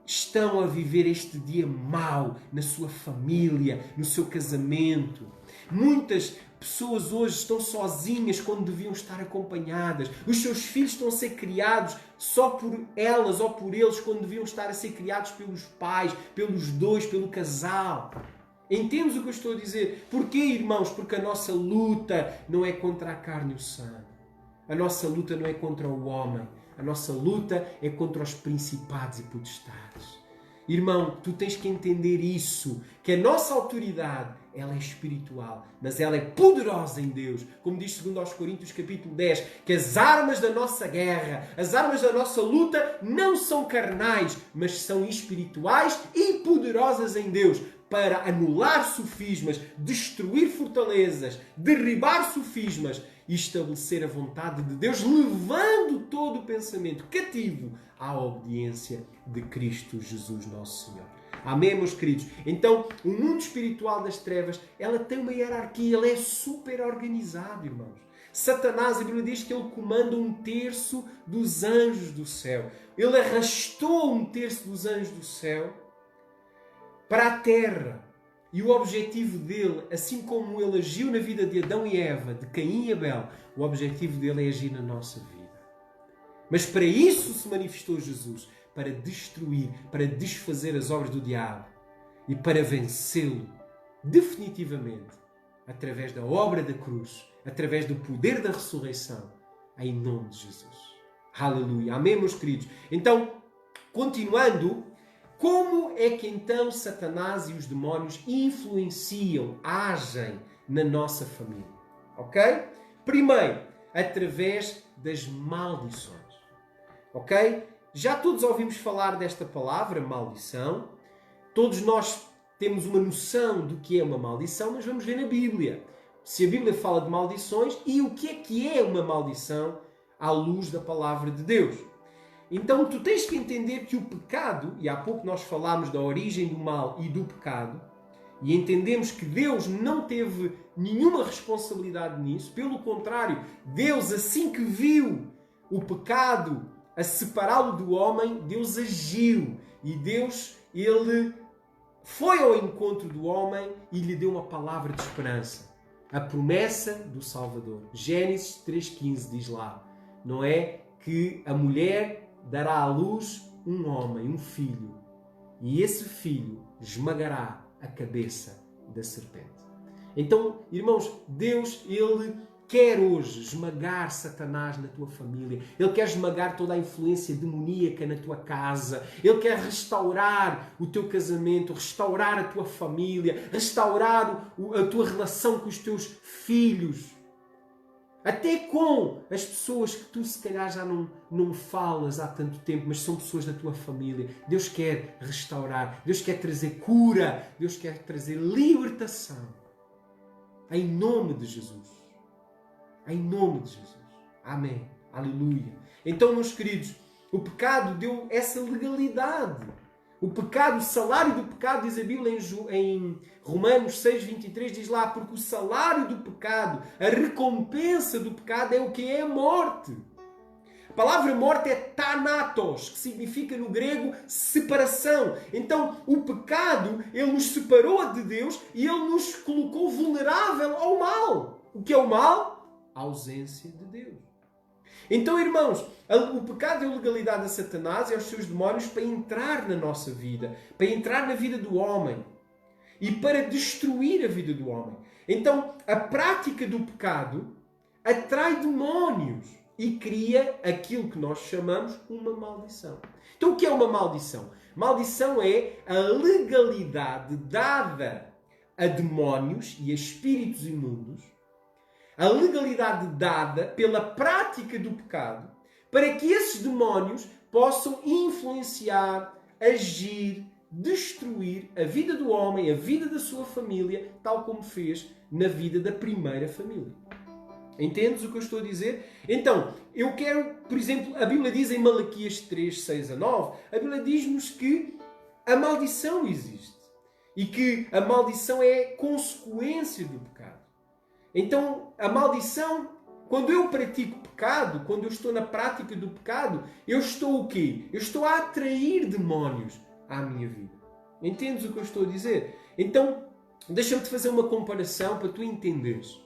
estão a viver este dia mau na sua família, no seu casamento. Muitas pessoas hoje estão sozinhas quando deviam estar acompanhadas. Os seus filhos estão a ser criados só por elas ou por eles quando deviam estar a ser criados pelos pais, pelos dois, pelo casal. Entendes o que eu estou a dizer? Porquê, irmãos? Porque a nossa luta não é contra a carne e o sangue. A nossa luta não é contra o homem. A nossa luta é contra os principados e potestades. Irmão, tu tens que entender isso, que a nossa autoridade, ela é espiritual, mas ela é poderosa em Deus. Como diz 2 Coríntios capítulo 10, que as armas da nossa guerra, as armas da nossa luta não são carnais, mas são espirituais e poderosas em Deus, para anular sofismas, destruir fortalezas, derribar sofismas e estabelecer a vontade de Deus, levando todo o pensamento cativo à obediência de Cristo Jesus, nosso Senhor. Amém, meus queridos? Então, o mundo espiritual das trevas, ela tem uma hierarquia, ela é super organizada, irmãos. Satanás, a Bíblia diz que ele comanda 1/3 dos anjos do céu. Ele arrastou 1/3 dos anjos do céu para a terra. E o objetivo dele, assim como ele agiu na vida de Adão e Eva, de Caim e Abel, o objetivo dele é agir na nossa vida. Mas para isso se manifestou Jesus, para destruir, para desfazer as obras do diabo e para vencê-lo definitivamente através da obra da cruz, através do poder da ressurreição, em nome de Jesus. Aleluia. Amém, meus queridos? Então, continuando, como é que então Satanás e os demónios influenciam, agem na nossa família? Ok? Primeiro, através das maldições. Ok? Já todos ouvimos falar desta palavra, maldição. Todos nós temos uma noção do que é uma maldição, mas vamos ver na Bíblia. se a Bíblia fala de maldições e o que é uma maldição à luz da palavra de Deus. Então tu tens que entender que o pecado, e há pouco nós falámos da origem do mal e do pecado, e entendemos que Deus não teve nenhuma responsabilidade nisso. Pelo contrário, Deus, assim que viu o pecado a separá-lo do homem, Deus agiu. E Deus, Ele foi ao encontro do homem e lhe deu uma palavra de esperança. A promessa do Salvador. Gênesis 3,15 diz lá, não é? Que a mulher dará à luz um homem, um filho. E esse filho esmagará a cabeça da serpente. Então, irmãos, Deus, Ele quer hoje esmagar Satanás na tua família. Ele quer esmagar toda a influência demoníaca na tua casa. Ele quer restaurar o teu casamento, restaurar a tua família, restaurar a tua relação com os teus filhos. Até com as pessoas que tu se calhar já não falas há tanto tempo, mas são pessoas da tua família. Deus quer restaurar, Deus quer trazer cura, Deus quer trazer libertação. Em nome de Jesus. Em nome de Jesus. Amém. Aleluia. Então, meus queridos, o pecado deu essa legalidade. O pecado, o salário do pecado, diz a Bíblia em Romanos 6,23, diz lá, porque o salário do pecado, a recompensa do pecado é o que é a morte. A palavra morte é thanatos, que significa no grego separação. Então, o pecado, ele nos separou de Deus e ele nos colocou vulnerável ao mal. O que é o mal? A ausência de Deus. Então, irmãos, o pecado é a legalidade a Satanás e aos seus demónios para entrar na nossa vida, para entrar na vida do homem e para destruir a vida do homem. Então, a prática do pecado atrai demónios e cria aquilo que nós chamamos uma maldição. Então, o que é uma maldição? Maldição é a legalidade dada a demónios e a espíritos imundos, a legalidade dada pela prática do pecado, para que esses demónios possam influenciar, agir, destruir a vida do homem, a vida da sua família, tal como fez na vida da primeira família. Entendes o que eu estou a dizer? Então, eu quero, por exemplo, a Bíblia diz em Malaquias 3, 6 a 9, a Bíblia diz-nos que a maldição existe e que a maldição é consequência do pecado. Então, a maldição, quando eu pratico pecado, quando eu estou na prática do pecado, eu estou o quê? Eu estou a atrair demónios à minha vida. Entendes o que eu estou a dizer? Então, deixa-me te fazer uma comparação para tu entenderes.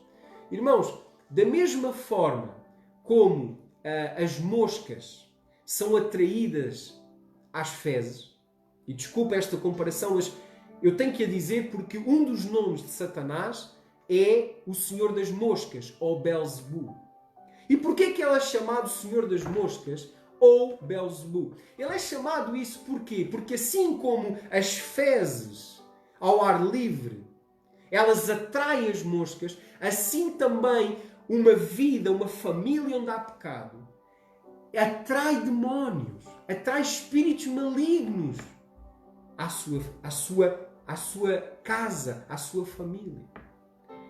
Irmãos, da mesma forma como as moscas são atraídas às fezes, e desculpa esta comparação, mas eu tenho que a dizer porque um dos nomes de Satanás é o Senhor das Moscas, ou Belzebu. E porquê que ele é chamado Senhor das Moscas, ou Belzebu? Ele é chamado isso porquê? Porque assim como as fezes ao ar livre, elas atraem as moscas, assim também uma vida, uma família onde há pecado, atrai demónios, atrai espíritos malignos à sua casa, à sua família.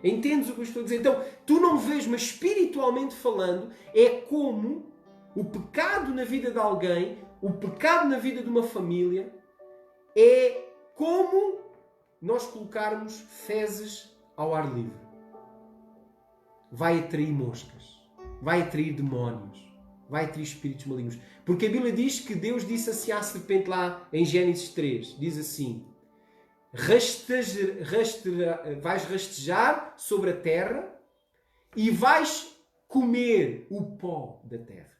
Entendes o que eu estou a dizer? Então, tu não vês, mas espiritualmente falando, é como o pecado na vida de alguém, o pecado na vida de uma família, é como nós colocarmos fezes ao ar livre. Vai atrair moscas, vai atrair demónios, vai atrair espíritos malignos. Porque a Bíblia diz que Deus disse assim à serpente lá em Gênesis 3, diz assim: vais rastejar sobre a terra e vais comer o pó da terra.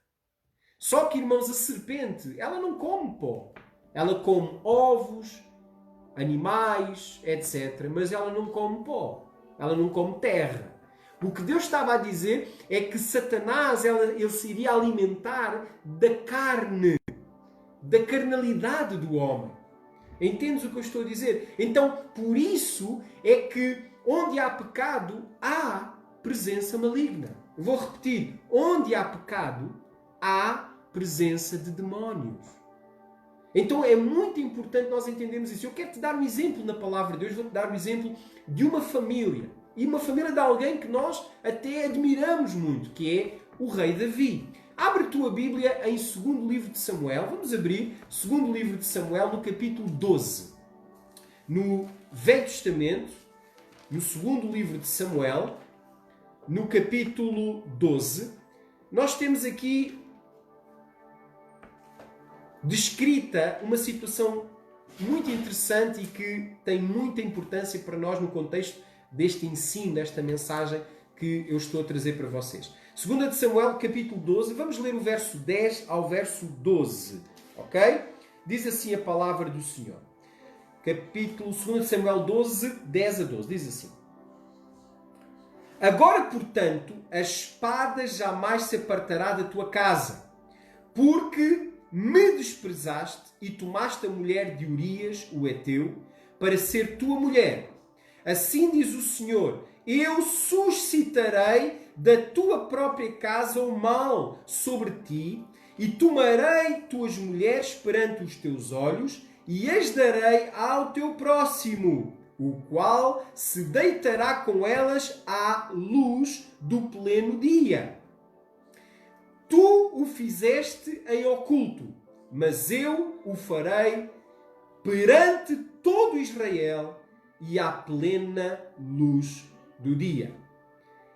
Só que, irmãos, a serpente, ela não come pó. Ela come ovos, animais, etc. Mas ela não come pó. Ela não come terra. O que Deus estava a dizer é que Satanás, ele se iria alimentar da carne, da carnalidade do homem. Entendes o que eu estou a dizer? Então, por isso é que onde há pecado, há presença maligna. Eu vou repetir. Onde há pecado, há presença de demónios. Então, é muito importante nós entendermos isso. Eu quero te dar um exemplo na palavra de Deus. Vou-te dar um exemplo de uma família. e uma família de alguém que nós até admiramos muito, que é o rei Davi. Abre a tua Bíblia em 2º livro de Samuel. Vamos abrir 2º livro de Samuel no capítulo 12. No Velho Testamento, no 2º livro de Samuel, no capítulo 12, nós temos aqui descrita uma situação muito interessante e que tem muita importância para nós no contexto deste ensino, desta mensagem que eu estou a trazer para vocês. 2 de Samuel, capítulo 12, vamos ler o verso 10 ao verso 12, ok? Diz assim a palavra do Senhor. Capítulo 2 de Samuel 12, 10 a 12, diz assim: Agora, portanto, a espada jamais se apartará da tua casa, porque me desprezaste e tomaste a mulher de Urias, o heteu, para ser tua mulher. Assim diz o Senhor: eu suscitarei da tua própria casa o mal sobre ti, e tomarei tuas mulheres perante os teus olhos, e as darei ao teu próximo, o qual se deitará com elas à luz do pleno dia. Tu o fizeste em oculto, mas eu o farei perante todo Israel e à plena luz do dia.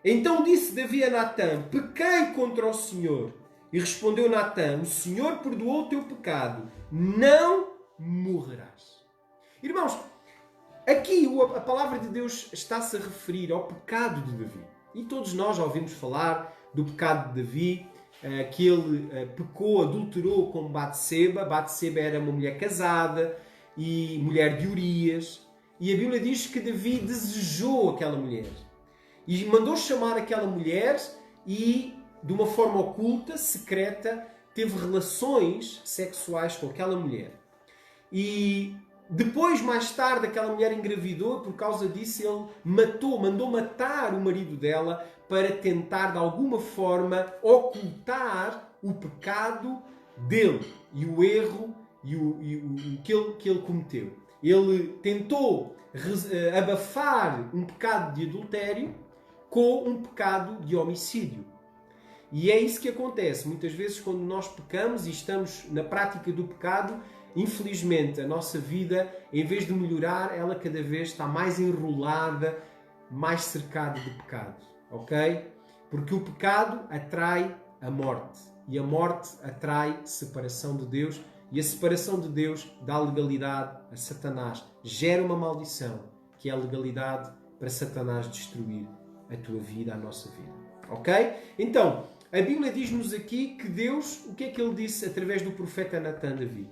Então disse Davi a Natã: pequei contra o Senhor. E respondeu Natã: o Senhor perdoou o teu pecado, não morrerás. Irmãos, aqui a palavra de Deus está-se a referir ao pecado de Davi. E todos nós já ouvimos falar do pecado de Davi, que ele pecou, adulterou com Batseba. Batseba era uma mulher casada e mulher de Urias. E a Bíblia diz que Davi desejou aquela mulher. E mandou chamar aquela mulher e, de uma forma oculta, secreta, teve relações sexuais com aquela mulher. E depois, mais tarde, aquela mulher engravidou. Por causa disso, ele mandou matar o marido dela para tentar, de alguma forma, ocultar o pecado dele e o erro que ele cometeu. Ele tentou abafar um pecado de adultério com um pecado de homicídio. E é isso que acontece. Muitas vezes, quando nós pecamos e estamos na prática do pecado, infelizmente, a nossa vida, em vez de melhorar, ela cada vez está mais enrolada, mais cercada de pecado. Ok? Porque o pecado atrai a morte. E a morte atrai separação de Deus. E a separação de Deus dá legalidade a Satanás. Gera uma maldição, que é a legalidade para Satanás destruir a tua vida, a nossa vida. Ok? Então, a Bíblia diz-nos aqui que Deus, o que é que ele disse através do profeta Natã Davi?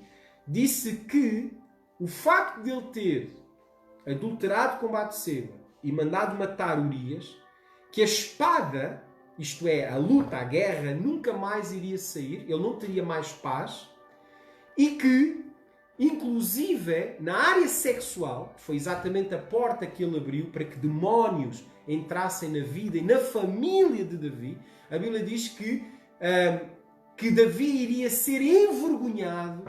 Disse que o facto de ele ter adulterado com Batseba e mandado matar Urias, que a espada, isto é, a luta, a guerra, nunca mais iria sair, ele não teria mais paz, e que, inclusive, na área sexual, que foi exatamente a porta que ele abriu para que demónios entrassem na vida e na família de Davi, a Bíblia diz que Davi iria ser envergonhado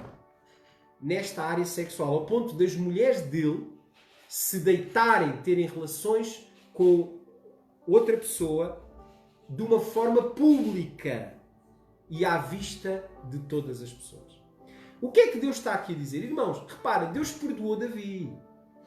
nesta área sexual, ao ponto das mulheres dele se deitarem, terem relações com outra pessoa de uma forma pública e à vista de todas as pessoas. O que é que Deus está aqui a dizer? Irmãos, repara, Deus perdoou Davi.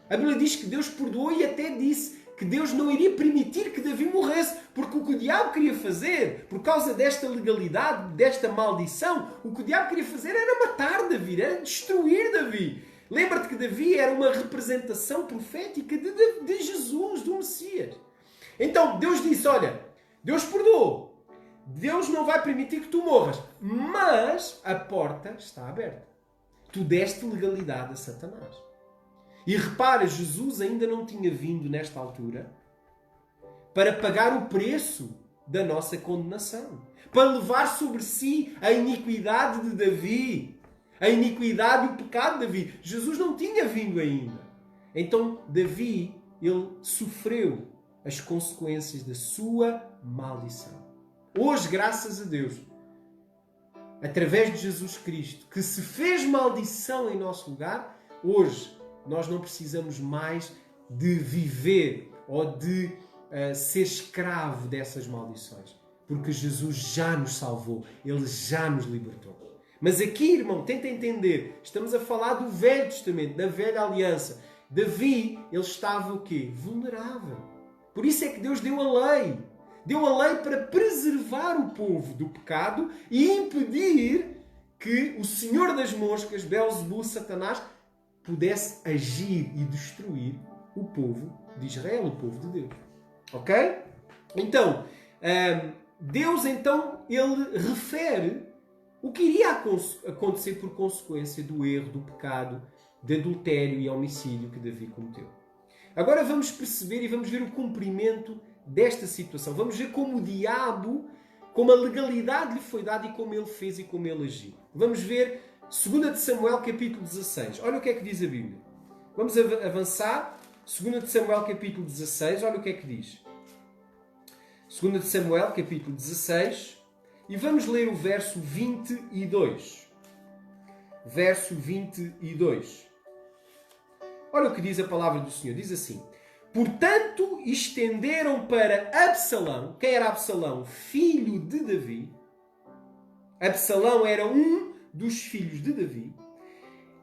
A Bíblia diz que Deus perdoou e até disse que Deus não iria permitir que Davi morresse, porque o que o diabo queria fazer, por causa desta legalidade, desta maldição, o que o diabo queria fazer era matar Davi, era destruir Davi. Lembra-te que Davi era uma representação profética de Jesus, do Messias. Então Deus disse, olha, Deus perdoou. Deus não vai permitir que tu morras, mas a porta está aberta. Tu deste legalidade a Satanás. E repara, Jesus ainda não tinha vindo nesta altura para pagar o preço da nossa condenação, para levar sobre si a iniquidade de Davi, a iniquidade e o pecado de Davi. Jesus não tinha vindo ainda. Então Davi, ele sofreu as consequências da sua maldição. Hoje, graças a Deus, através de Jesus Cristo, que se fez maldição em nosso lugar, hoje nós não precisamos mais de viver ou de ser escravo dessas maldições. Porque Jesus já nos salvou. Ele já nos libertou. Mas aqui, irmão, tenta entender. Estamos a falar do Velho Testamento, da Velha Aliança. Davi, ele estava o quê? Vulnerável. Por isso é que Deus deu a lei. Deu a lei para preservar o povo do pecado e impedir que o Senhor das Moscas, Beelzebul, Satanás, pudesse agir e destruir o povo de Israel, o povo de Deus. Ok? Então, Deus, então, ele refere o que iria acontecer por consequência do erro, do pecado, de adultério e homicídio que Davi cometeu. Agora vamos perceber e vamos ver o cumprimento desta situação. Vamos ver como o diabo, como a legalidade lhe foi dada e como ele fez e como ele agiu. Vamos ver 2 de Samuel, capítulo 16. Olha o que é que diz a Bíblia. Vamos avançar. 2 de Samuel, capítulo 16. Olha o que é que diz. 2 de Samuel, capítulo 16. E vamos ler o verso 22. Verso 22. Olha o que diz a palavra do Senhor. Diz assim: portanto, estenderam para Absalão. Quem era Absalão? Filho de Davi. Absalão era um dos filhos de Davi.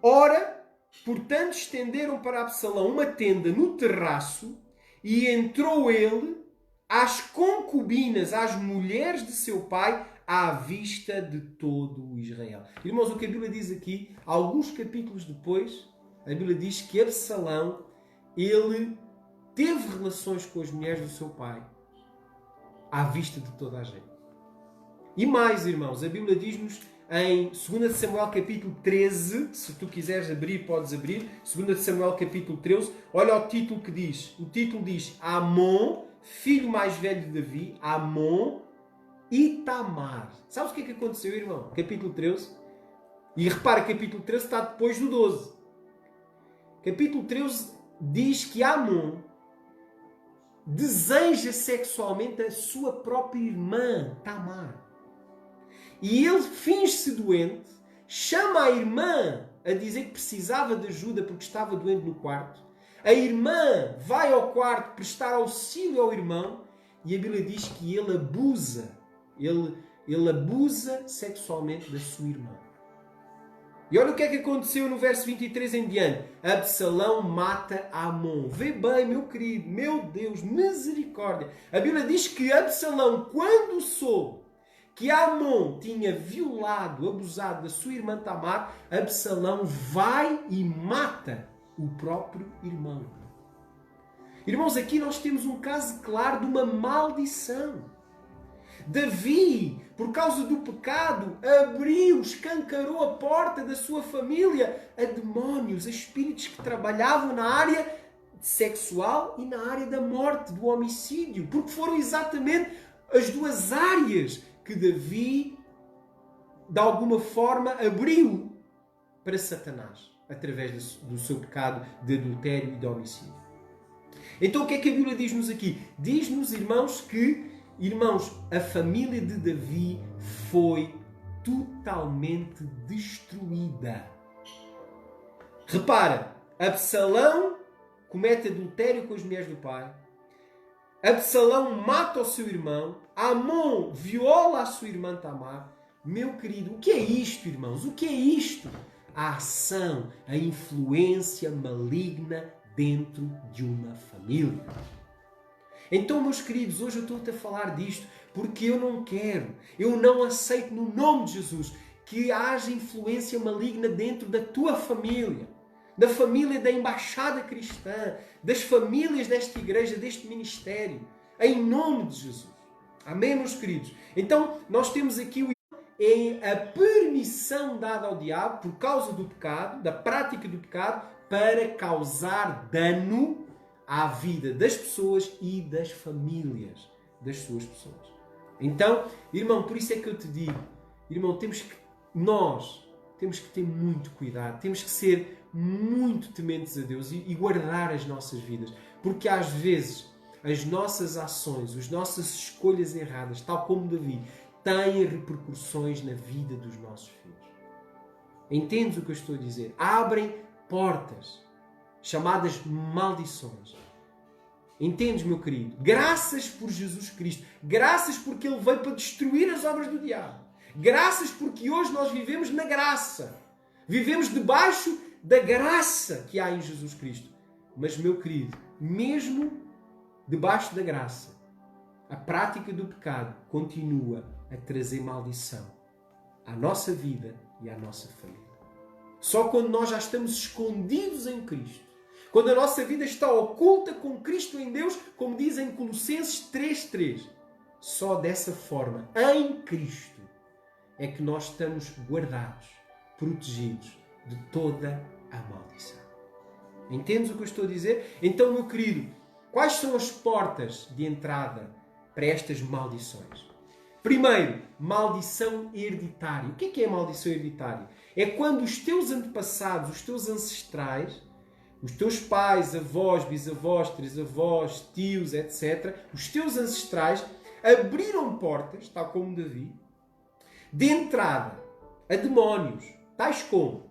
Ora, portanto, estenderam para Absalão uma tenda no terraço e entrou ele às concubinas, às mulheres de seu pai, à vista de todo o Israel. Irmãos, o que a Bíblia diz aqui, alguns capítulos depois, a Bíblia diz que Absalão, ele teve relações com as mulheres do seu pai, à vista de toda a gente. E mais, irmãos, a Bíblia diz-nos em 2 de Samuel capítulo 13, se tu quiseres abrir, podes abrir, 2 de Samuel capítulo 13, olha o título que diz. O título diz: Amon, filho mais velho de Davi, Amon e Tamar. Sabes o que é que aconteceu, irmão? Capítulo 13. E repara, capítulo 13 está depois do 12. Capítulo 13 diz que Amon deseja sexualmente a sua própria irmã, Tamar. E ele finge-se doente, chama a irmã a dizer que precisava de ajuda porque estava doente no quarto. A irmã vai ao quarto prestar auxílio ao irmão e a Bíblia diz que ele abusa. Ele abusa sexualmente da sua irmã. E olha o que é que aconteceu no verso 23 em diante. Absalão mata Amon. Vê bem, meu querido, meu Deus, misericórdia. A Bíblia diz que Absalão, quando soube que Amon tinha violado, abusado da sua irmã Tamar, Absalão vai e mata o próprio irmão. Irmãos, aqui nós temos um caso claro de uma maldição. Davi, por causa do pecado, abriu, escancarou a porta da sua família a demónios, a espíritos que trabalhavam na área sexual e na área da morte, do homicídio, porque foram exatamente as duas áreas que Davi, de alguma forma, abriu para Satanás, através do seu pecado de adultério e de homicídio. Então o que é que a Bíblia diz-nos aqui? Diz-nos, irmãos, que a família de Davi foi totalmente destruída. Repara, Absalão comete adultério com as mulheres do pai. Absalão mata o seu irmão. Amon viola a sua irmã Tamar. Meu querido, o que é isto, irmãos? O que é isto? A ação, a influência maligna dentro de uma família. Então, meus queridos, hoje eu estou-te a falar disto porque eu não aceito no nome de Jesus que haja influência maligna dentro da tua família, da família da Embaixada Cristã, das famílias desta igreja, deste ministério, em nome de Jesus. Amém, meus queridos? Então, nós temos aqui a permissão dada ao diabo por causa do pecado, da prática do pecado, para causar dano à vida das pessoas e das famílias das suas pessoas. Então, irmão, por isso é que eu te digo, irmão, nós temos que ter muito cuidado, temos que ser muito tementes a Deus e guardar as nossas vidas, porque às vezes as nossas ações, as nossas escolhas erradas, tal como Davi, têm repercussões na vida dos nossos filhos. Entendes o que eu estou a dizer? Abrem portas chamadas maldições. Entendes, meu querido? Graças por Jesus Cristo. Graças porque Ele veio para destruir as obras do diabo. Graças porque hoje nós vivemos na graça. Vivemos debaixo da graça que há em Jesus Cristo. Mas, meu querido, mesmo debaixo da graça, a prática do pecado continua a trazer maldição à nossa vida e à nossa família. Só quando nós já estamos escondidos em Cristo, quando a nossa vida está oculta com Cristo em Deus, como diz em Colossenses 3:3, só dessa forma, em Cristo, é que nós estamos guardados, protegidos de toda a maldição. Entendes o que eu estou a dizer? Então, meu querido, quais são as portas de entrada para estas maldições? Primeiro, maldição hereditária. O que é maldição hereditária? É quando os teus antepassados, os teus ancestrais, os teus pais, avós, bisavós, trisavós, tios, etc., os teus ancestrais abriram portas, tal como Davi, de entrada a demónios, tais como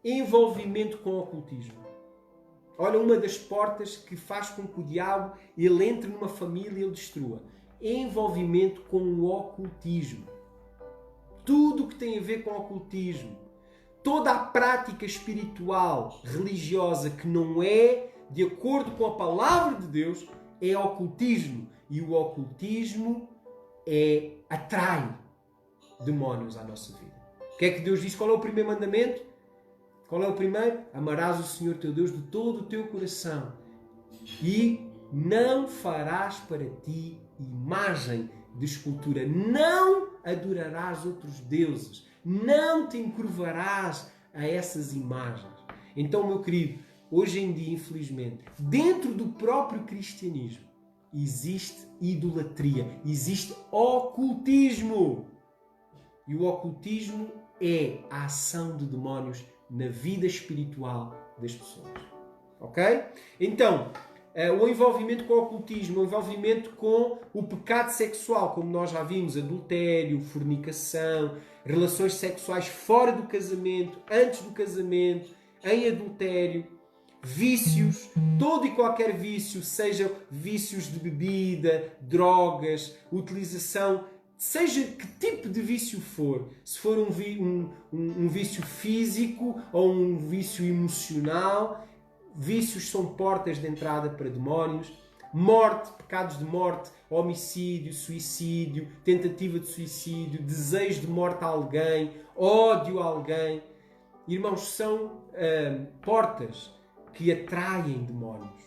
envolvimento com o ocultismo. Olha, uma das portas que faz com que o diabo ele entre numa família e ele destrua. Envolvimento com o ocultismo. Tudo o que tem a ver com o ocultismo. Toda a prática espiritual, religiosa, que não é de acordo com a palavra de Deus, é ocultismo. E o ocultismo atrai demónios à nossa vida. O que é que Deus diz? Qual é o primeiro mandamento? Qual é o primeiro? Amarás o Senhor teu Deus de todo o teu coração e não farás para ti imagem de escultura. Não adorarás outros deuses. Não te encurvarás a essas imagens. Então, meu querido, hoje em dia, infelizmente, dentro do próprio cristianismo, existe idolatria, existe ocultismo. E o ocultismo é a ação de demónios na vida espiritual das pessoas. Ok? Então, o envolvimento com o ocultismo, o envolvimento com o pecado sexual, como nós já vimos, adultério, fornicação, relações sexuais fora do casamento, antes do casamento, em adultério, vícios, todo e qualquer vício, seja vícios de bebida, drogas, utilização, seja que tipo de vício for, se for um vício físico ou um vício emocional, vícios são portas de entrada para demónios, morte, pecados de morte, homicídio, suicídio, tentativa de suicídio, desejo de morte a alguém, ódio a alguém. Irmãos, são portas que atraem demónios.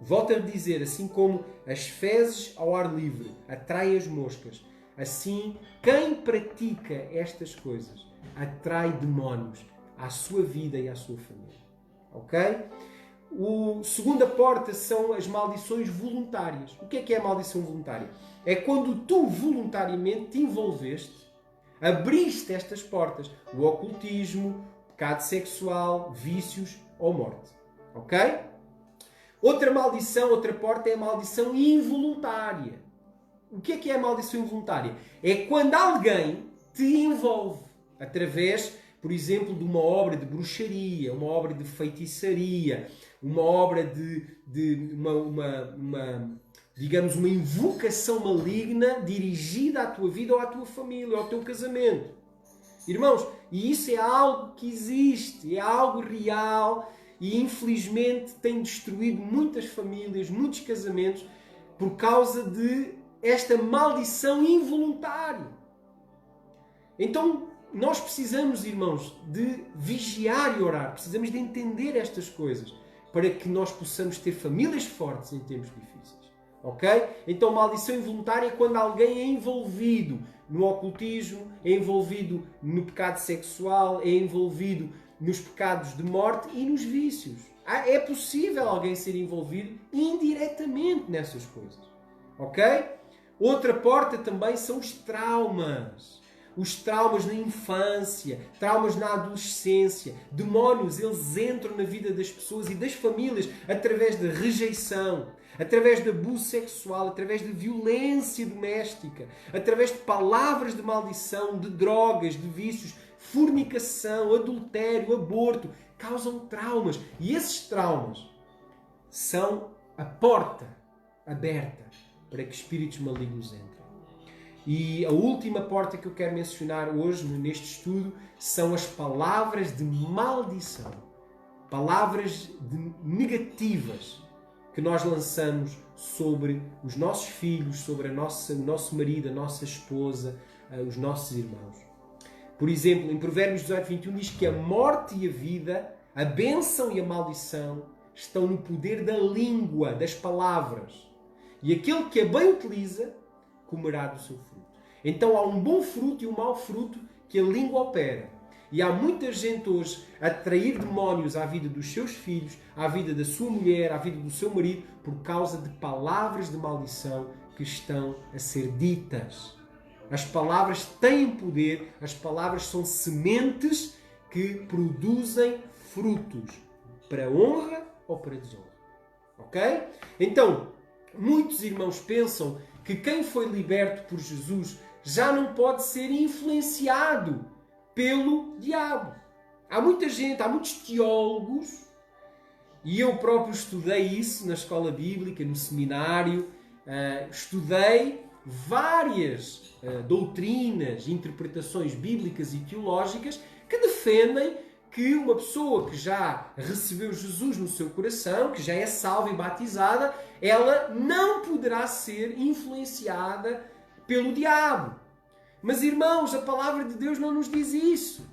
Volto a dizer, assim como as fezes ao ar livre atraem as moscas, assim, quem pratica estas coisas atrai demónios à sua vida e à sua família. Ok? A segunda porta são as maldições voluntárias. O que é a maldição voluntária? É quando tu voluntariamente te envolveste, abriste estas portas. O ocultismo, pecado sexual, vícios ou morte. Ok? Outra maldição, outra porta é a maldição involuntária. O que é a maldição involuntária? É quando alguém te envolve através, por exemplo, de uma obra de bruxaria, uma obra de feitiçaria, uma obra digamos, uma invocação maligna dirigida à tua vida ou à tua família, ou ao teu casamento. Irmãos, e isso é algo que existe, é algo real e infelizmente tem destruído muitas famílias, muitos casamentos por causa de esta maldição involuntária. Então, nós precisamos, irmãos, de vigiar e orar. Precisamos de entender estas coisas para que nós possamos ter famílias fortes em tempos difíceis. Ok? Então, maldição involuntária é quando alguém é envolvido no ocultismo, é envolvido no pecado sexual, é envolvido nos pecados de morte e nos vícios. É possível alguém ser envolvido indiretamente nessas coisas. Ok? Outra porta também são os traumas. Os traumas na infância, traumas na adolescência. Demónios, eles entram na vida das pessoas e das famílias através da rejeição, através de abuso sexual, através de violência doméstica, através de palavras de maldição, de drogas, de vícios, fornicação, adultério, aborto. Causam traumas. E esses traumas são a porta aberta para que espíritos malignos entrem. E a última porta que eu quero mencionar hoje, neste estudo, são as palavras de maldição. Palavras negativas que nós lançamos sobre os nossos filhos, sobre o nosso marido, a nossa esposa, os nossos irmãos. Por exemplo, em Provérbios 18:21 diz que a morte e a vida, a bênção e a maldição estão no poder da língua, das palavras. E aquele que a bem utiliza, comerá do seu fruto. Então há um bom fruto e um mau fruto que a língua opera. E há muita gente hoje a atrair demónios à vida dos seus filhos, à vida da sua mulher, à vida do seu marido, por causa de palavras de maldição que estão a ser ditas. As palavras têm poder, as palavras são sementes que produzem frutos para honra ou para desonra. Ok? Então, muitos irmãos pensam que quem foi liberto por Jesus já não pode ser influenciado pelo diabo. Há muita gente, há muitos teólogos, e eu próprio estudei isso na escola bíblica, no seminário, estudei várias doutrinas, interpretações bíblicas e teológicas que defendem que uma pessoa que já recebeu Jesus no seu coração, que já é salva e batizada, ela não poderá ser influenciada pelo diabo. Mas, irmãos, a palavra de Deus não nos diz isso.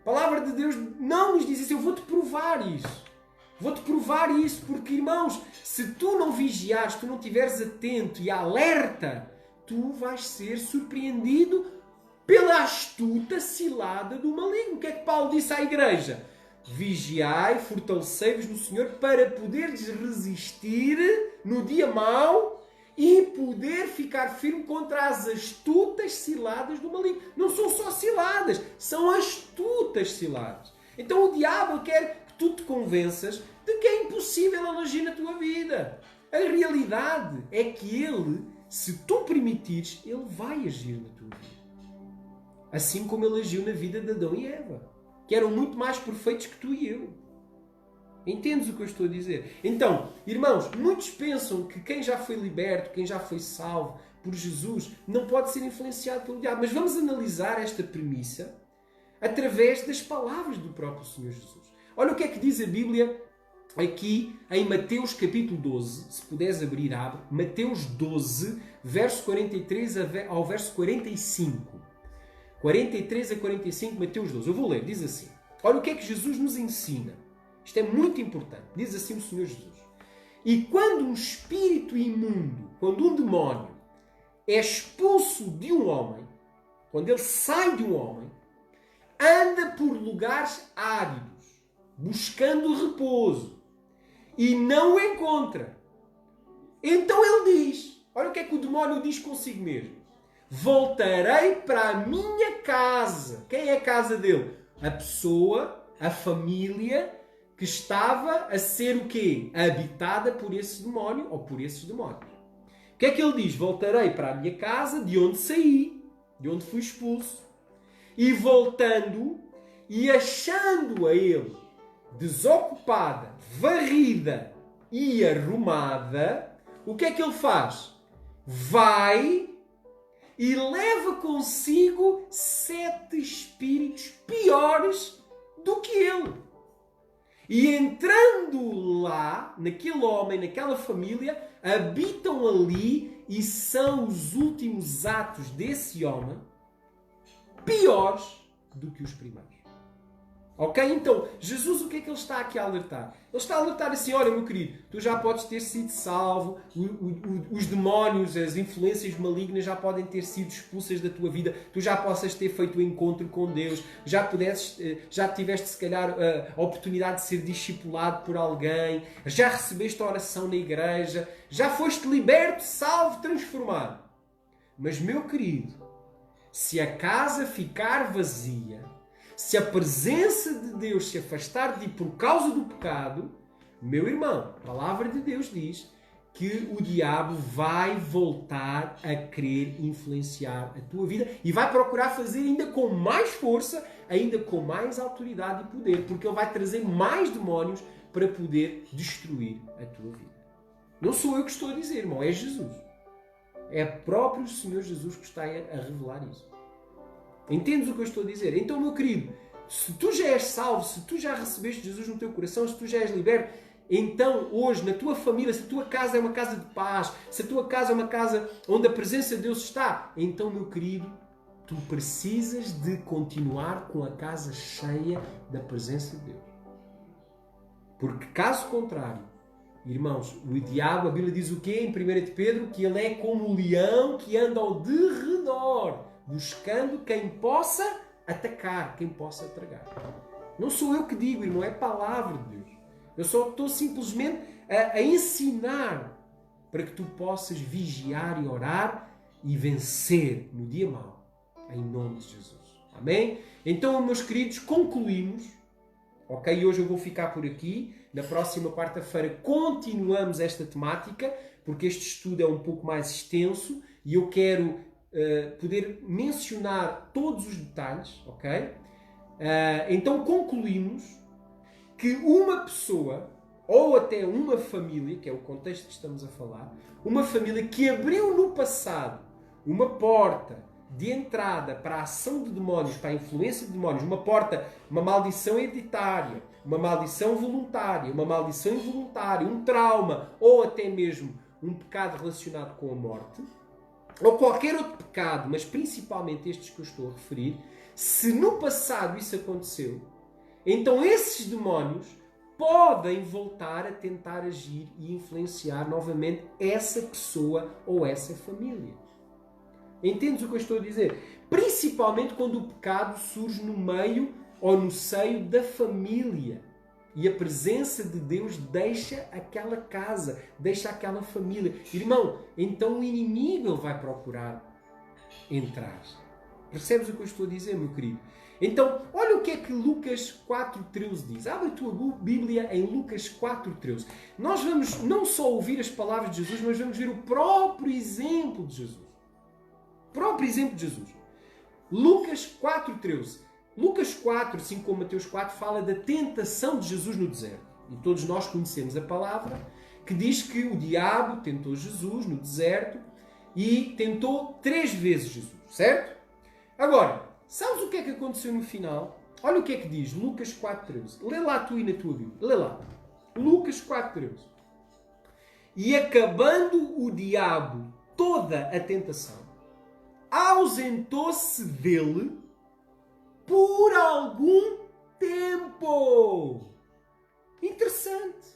A palavra de Deus não nos diz isso. Eu vou-te provar isso. Vou-te provar isso porque, irmãos, se tu não vigiares, tu não estiveres atento e alerta, tu vais ser surpreendido pela astuta cilada do maligno. O que é que Paulo disse à igreja? Vigiai, fortalecei-vos no Senhor para poderes resistir no dia mau e poder ficar firme contra as astutas ciladas do maligno. Não são só ciladas, são astutas ciladas. Então o diabo quer que tu te convenças de que é impossível ele agir na tua vida. A realidade é que ele, se tu permitires, ele vai agir na tua vida. Assim como ele agiu na vida de Adão e Eva, que eram muito mais perfeitos que tu e eu. Entendes o que eu estou a dizer? Então, irmãos, muitos pensam que quem já foi liberto, quem já foi salvo por Jesus, não pode ser influenciado pelo diabo. Mas vamos analisar esta premissa através das palavras do próprio Senhor Jesus. Olha o que é que diz a Bíblia aqui em Mateus capítulo 12. Se puderes abrir, abre. Mateus 12, verso 43 ao verso 45. 43 a 45, Mateus 12. Eu vou ler, diz assim. Olha o que é que Jesus nos ensina. Isto é muito importante. Diz assim o Senhor Jesus. E quando um espírito imundo, quando um demónio é expulso de um homem, quando ele sai de um homem, anda por lugares áridos, buscando repouso, e não o encontra. Então ele diz, olha o que é que o demónio diz consigo mesmo. Voltarei para a minha casa. Quem é a casa dele? A pessoa, a família que estava a ser o quê? Habitada por esse demónio ou por esses demónios. O que é que ele diz? Voltarei para a minha casa de onde saí, de onde fui expulso. E voltando e achando-a ele desocupada, varrida e arrumada, o que é que ele faz? Vai e leva consigo 7 espíritos piores do que ele. E entrando lá, naquele homem, naquela família, habitam ali e são os últimos atos desse homem piores do que os primeiros. Ok? Então, Jesus o que é que ele está aqui a alertar? Ele está a alertar assim, olha meu querido, tu já podes ter sido salvo, os demónios, as influências malignas já podem ter sido expulsas da tua vida, tu já possas ter feito o encontro com Deus, já tiveste se calhar a oportunidade de ser discipulado por alguém, já recebeste a oração na igreja, já foste liberto, salvo, transformado. Mas meu querido, se a casa ficar vazia, se a presença de Deus se afastar de ti por causa do pecado, meu irmão, a palavra de Deus diz que o diabo vai voltar a querer influenciar a tua vida e vai procurar fazer ainda com mais força, ainda com mais autoridade e poder, porque ele vai trazer mais demónios para poder destruir a tua vida. Não sou eu que estou a dizer, irmão, é Jesus. É próprio Senhor Jesus que está a revelar isso. Entendes o que eu estou a dizer? Então, meu querido, se tu já és salvo, se tu já recebeste Jesus no teu coração, se tu já és liberto, então hoje, na tua família, se a tua casa é uma casa de paz, se a tua casa é uma casa onde a presença de Deus está, então, meu querido, tu precisas de continuar com a casa cheia da presença de Deus. Porque caso contrário, irmãos, o diabo, a Bíblia diz o quê em 1 de Pedro? Que ele é como um leão que anda ao derredor, buscando quem possa atacar, quem possa tragar. Não sou eu que digo, irmão, é a palavra de Deus. Eu só estou simplesmente a ensinar para que tu possas vigiar e orar e vencer no dia mau, em nome de Jesus. Amém? Então, meus queridos, concluímos. Ok? Hoje eu vou ficar por aqui. Na próxima quarta-feira continuamos esta temática, porque este estudo é um pouco mais extenso e eu quero poder mencionar todos os detalhes. Ok? Então concluímos que uma pessoa, ou até uma família, que é o contexto que estamos a falar, uma família que abriu no passado uma porta de entrada para a ação de demónios, para a influência de demónios, uma porta, uma maldição hereditária, uma maldição voluntária, uma maldição involuntária, um trauma, ou até mesmo um pecado relacionado com a morte, ou qualquer outro pecado, mas principalmente estes que eu estou a referir, se no passado isso aconteceu, então esses demónios podem voltar a tentar agir e influenciar novamente essa pessoa ou essa família. Entendes o que eu estou a dizer? Principalmente quando o pecado surge no meio ou no seio da família. E a presença de Deus deixa aquela casa, deixa aquela família. Irmão, então o inimigo ele vai procurar entrar. Percebes o que eu estou a dizer, meu querido? Então, olha o que é que Lucas 4,13 diz. Abre a tua Bíblia em Lucas 4,13. Nós vamos não só ouvir as palavras de Jesus, mas vamos ver o próprio exemplo de Jesus. Próprio exemplo de Jesus. Lucas 4,13. Lucas 4, assim como Mateus 4, fala da tentação de Jesus no deserto. E todos nós conhecemos a palavra que diz que o diabo tentou Jesus no deserto e tentou 3 vezes Jesus, certo? Agora, sabes o que é que aconteceu no final? Olha o que é que diz Lucas 4,13. Lê lá tu aí na tua Bíblia. Lê lá. Lucas 4,13. E acabando o diabo toda a tentação, ausentou-se dele por algum tempo. Interessante.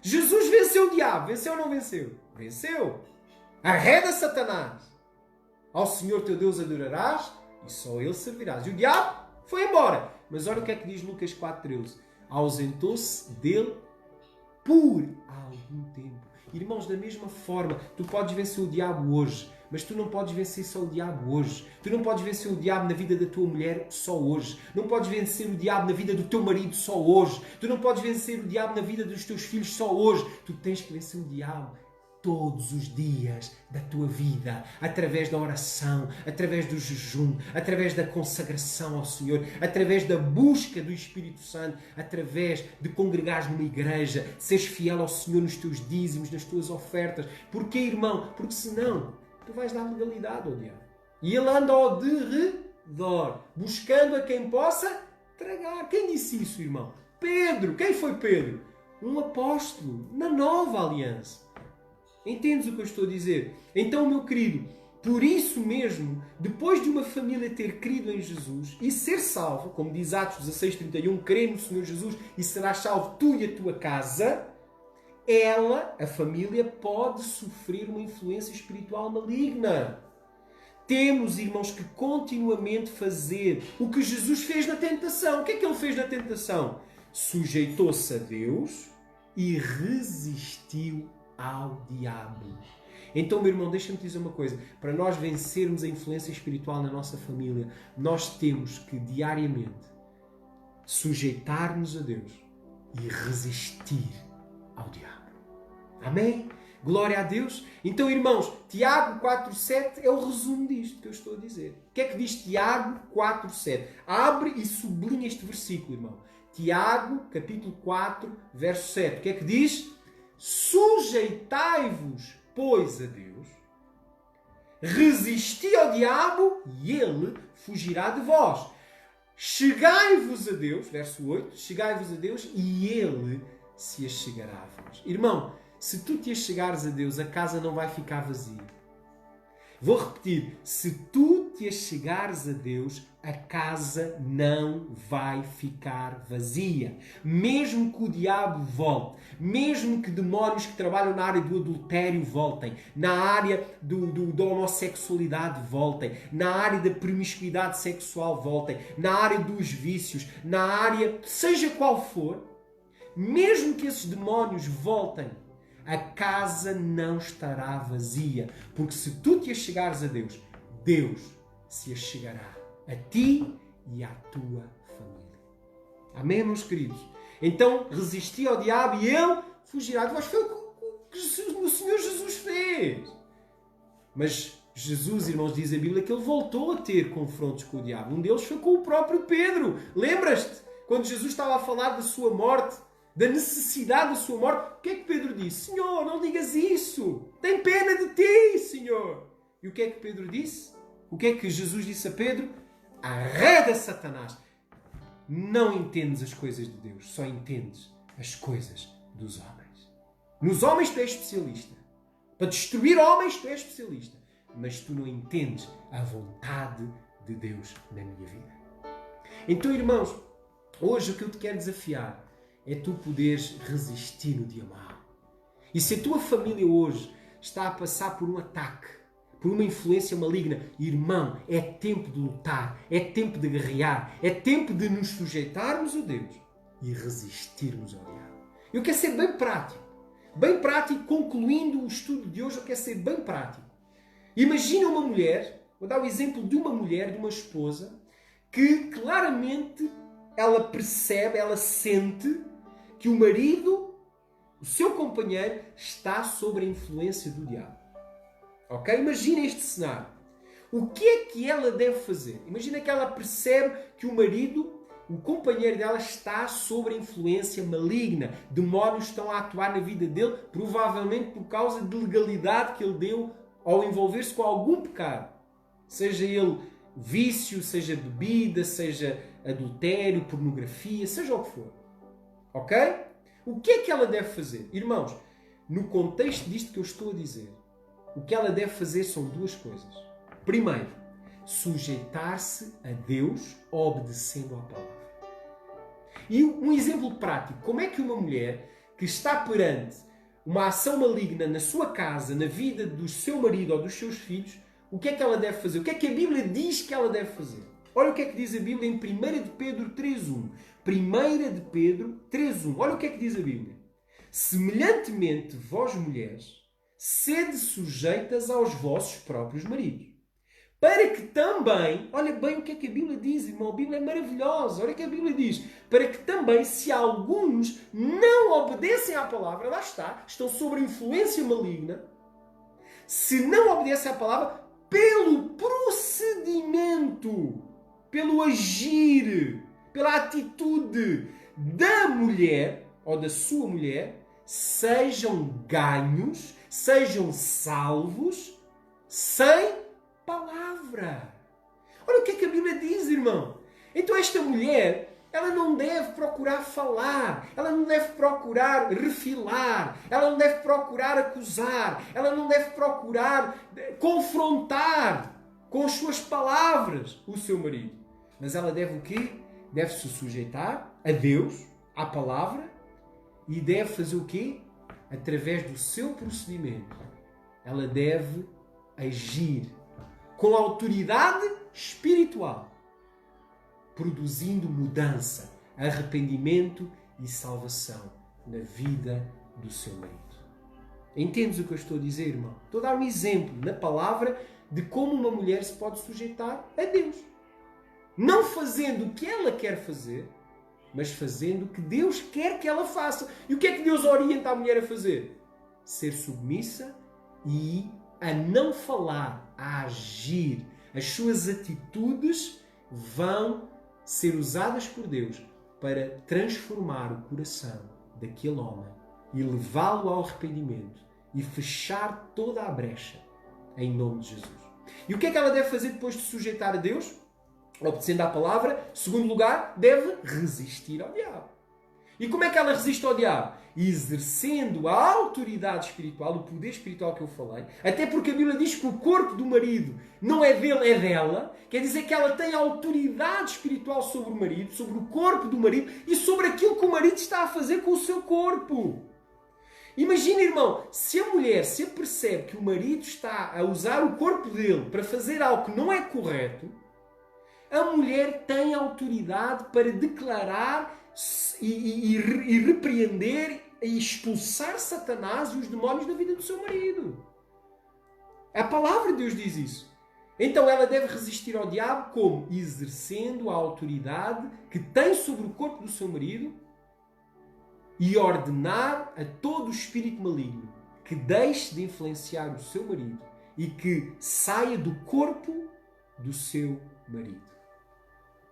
Jesus venceu o diabo. Venceu ou não venceu? Venceu. Arreda Satanás. Ao Senhor teu Deus adorarás e só Ele servirás. E o diabo foi embora. Mas olha o que é que diz Lucas 4,13. Ausentou-se dele por algum tempo. Irmãos, da mesma forma, tu podes vencer o diabo hoje, mas tu não podes vencer só o diabo hoje. Tu não podes vencer o diabo na vida da tua mulher só hoje. Não podes vencer o diabo na vida do teu marido só hoje. Tu não podes vencer o diabo na vida dos teus filhos só hoje. Tu tens que vencer o diabo todos os dias da tua vida, através da oração, através do jejum, através da consagração ao Senhor, através da busca do Espírito Santo, através de congregares numa igreja, de seres fiel ao Senhor nos teus dízimos, nas tuas ofertas. Porquê, irmão? Porque senão tu vais dar legalidade ao diabo. E ele anda ao derredor, buscando a quem possa tragar. Quem disse isso, irmão? Pedro. Quem foi Pedro? Um apóstolo na nova aliança. Entendes o que eu estou a dizer? Então, meu querido, por isso mesmo, depois de uma família ter crido em Jesus e ser salva, como diz Atos 16:31, crê no Senhor Jesus e serás salvo tu e a tua casa, ela, a família, pode sofrer uma influência espiritual maligna. Temos, irmãos, que continuamente fazer o que Jesus fez na tentação. O que é que ele fez na tentação? Sujeitou-se a Deus e resistiu ao diabo. Então, meu irmão, deixa-me te dizer uma coisa. Para nós vencermos a influência espiritual na nossa família, nós temos que diariamente sujeitar-nos a Deus e resistir ao diabo. Amém? Glória a Deus. Então, irmãos, Tiago 4,7 é o resumo disto que eu estou a dizer. O que é que diz Tiago 4,7? Abre e sublinha este versículo, irmão. Tiago, capítulo 4, verso 7. O que é que diz? Sujeitai-vos, pois, a Deus, resisti ao diabo e ele fugirá de vós. Chegai-vos a Deus, verso 8, chegai-vos a Deus e ele se achegará a vós. Irmão, se tu te achegares a Deus, a casa não vai ficar vazia. Vou repetir, se tu te achegares a Deus, a casa não vai ficar vazia. Mesmo que o diabo volte, mesmo que demónios que trabalham na área do adultério voltem, na área da homossexualidade voltem, na área da promiscuidade sexual voltem, na área dos vícios, na área, seja qual for, mesmo que esses demónios voltem, a casa não estará vazia. Porque se tu te achegares a Deus, Deus se achegará a ti e à tua família. Amém, meus queridos? Então, resisti ao diabo e ele fugirá de vós. Foi o que o Senhor Jesus fez. Mas Jesus, irmãos, diz a Bíblia que ele voltou a ter confrontos com o diabo. Um deles foi com o próprio Pedro. Lembras-te? Quando Jesus estava a falar da sua morte, da necessidade da sua morte, o que é que Pedro disse? Senhor, não digas isso! Tem pena de ti, Senhor! E o que é que Pedro disse? O que é que Jesus disse a Pedro? Arreda, Satanás! Não entendes as coisas de Deus, só entendes as coisas dos homens. Nos homens tu és especialista. Para destruir homens tu és especialista. Mas tu não entendes a vontade de Deus na minha vida. Então, irmãos, hoje o que eu te quero desafiar é tu poderes resistir no dia mau. E se a tua família hoje está a passar por um ataque, por uma influência maligna, irmão, é tempo de lutar, é tempo de guerrear, é tempo de nos sujeitarmos a Deus e resistirmos ao diabo. Eu quero ser bem prático, concluindo o estudo de hoje, eu quero ser bem prático. Imagina uma mulher, vou dar o exemplo de uma mulher, de uma esposa, que claramente ela percebe, ela sente que o marido, o seu companheiro, está sob a influência do diabo. Ok? Imagina este cenário. O que é que ela deve fazer? Imagina que ela percebe que o marido, o companheiro dela, está sob a influência maligna. Demónios estão a atuar na vida dele, provavelmente por causa de legalidade que ele deu ao envolver-se com algum pecado. Seja ele vício, seja bebida, seja adultério, pornografia, seja o que for. Ok? O que é que ela deve fazer? Irmãos, no contexto disto que eu estou a dizer, o que ela deve fazer são duas coisas. Primeiro, sujeitar-se a Deus obedecendo à palavra. E um exemplo prático, como é que uma mulher que está perante uma ação maligna na sua casa, na vida do seu marido ou dos seus filhos, o que é que ela deve fazer? O que é que a Bíblia diz que ela deve fazer? Olha o que é que diz a Bíblia em 1 de Pedro 3.1. 1 de Pedro 3.1. Olha o que é que diz a Bíblia. Semelhantemente, vós mulheres, sede sujeitas aos vossos próprios maridos. Para que também, olha bem o que é que a Bíblia diz, irmão. A Bíblia é maravilhosa. Olha o que a Bíblia diz. Para que também, se alguns não obedecem à palavra, lá está, estão sob a influência maligna, se não obedecem à palavra, pelo procedimento, pelo agir, pela atitude da mulher ou da sua mulher, sejam ganhos, sejam salvos, sem palavra. Olha o que é que a Bíblia diz, irmão. Então esta mulher, ela não deve procurar falar, ela não deve procurar refilar, ela não deve procurar acusar, ela não deve procurar confrontar com as suas palavras o seu marido. Mas ela deve o quê? Deve se sujeitar a Deus, à palavra, e deve fazer o quê? Através do seu procedimento. Ela deve agir com autoridade espiritual, produzindo mudança, arrependimento e salvação na vida do seu marido. Entendes o que eu estou a dizer, irmão? Estou a dar um exemplo na palavra de como uma mulher se pode sujeitar a Deus. Não fazendo o que ela quer fazer, mas fazendo o que Deus quer que ela faça. E o que é que Deus orienta a mulher a fazer? Ser submissa e a não falar, a agir. As suas atitudes vão ser usadas por Deus para transformar o coração daquele homem e levá-lo ao arrependimento e fechar toda a brecha em nome de Jesus. E o que é que ela deve fazer depois de sujeitar a Deus? Obedecendo à palavra. Segundo lugar, deve resistir ao diabo. E como é que ela resiste ao diabo? Exercendo a autoridade espiritual, o poder espiritual que eu falei. Até porque a Bíblia diz que o corpo do marido não é dele, é dela. Quer dizer que ela tem autoridade espiritual sobre o marido, sobre o corpo do marido e sobre aquilo que o marido está a fazer com o seu corpo. Imagina, irmão, se a mulher se apercebe que o marido está a usar o corpo dele para fazer algo que não é correto, a mulher tem autoridade para declarar e repreender e expulsar Satanás e os demónios da vida do seu marido. A palavra de Deus diz isso. Então ela deve resistir ao diabo como? Exercendo a autoridade que tem sobre o corpo do seu marido e ordenar a todo o espírito maligno que deixe de influenciar o seu marido e que saia do corpo do seu marido.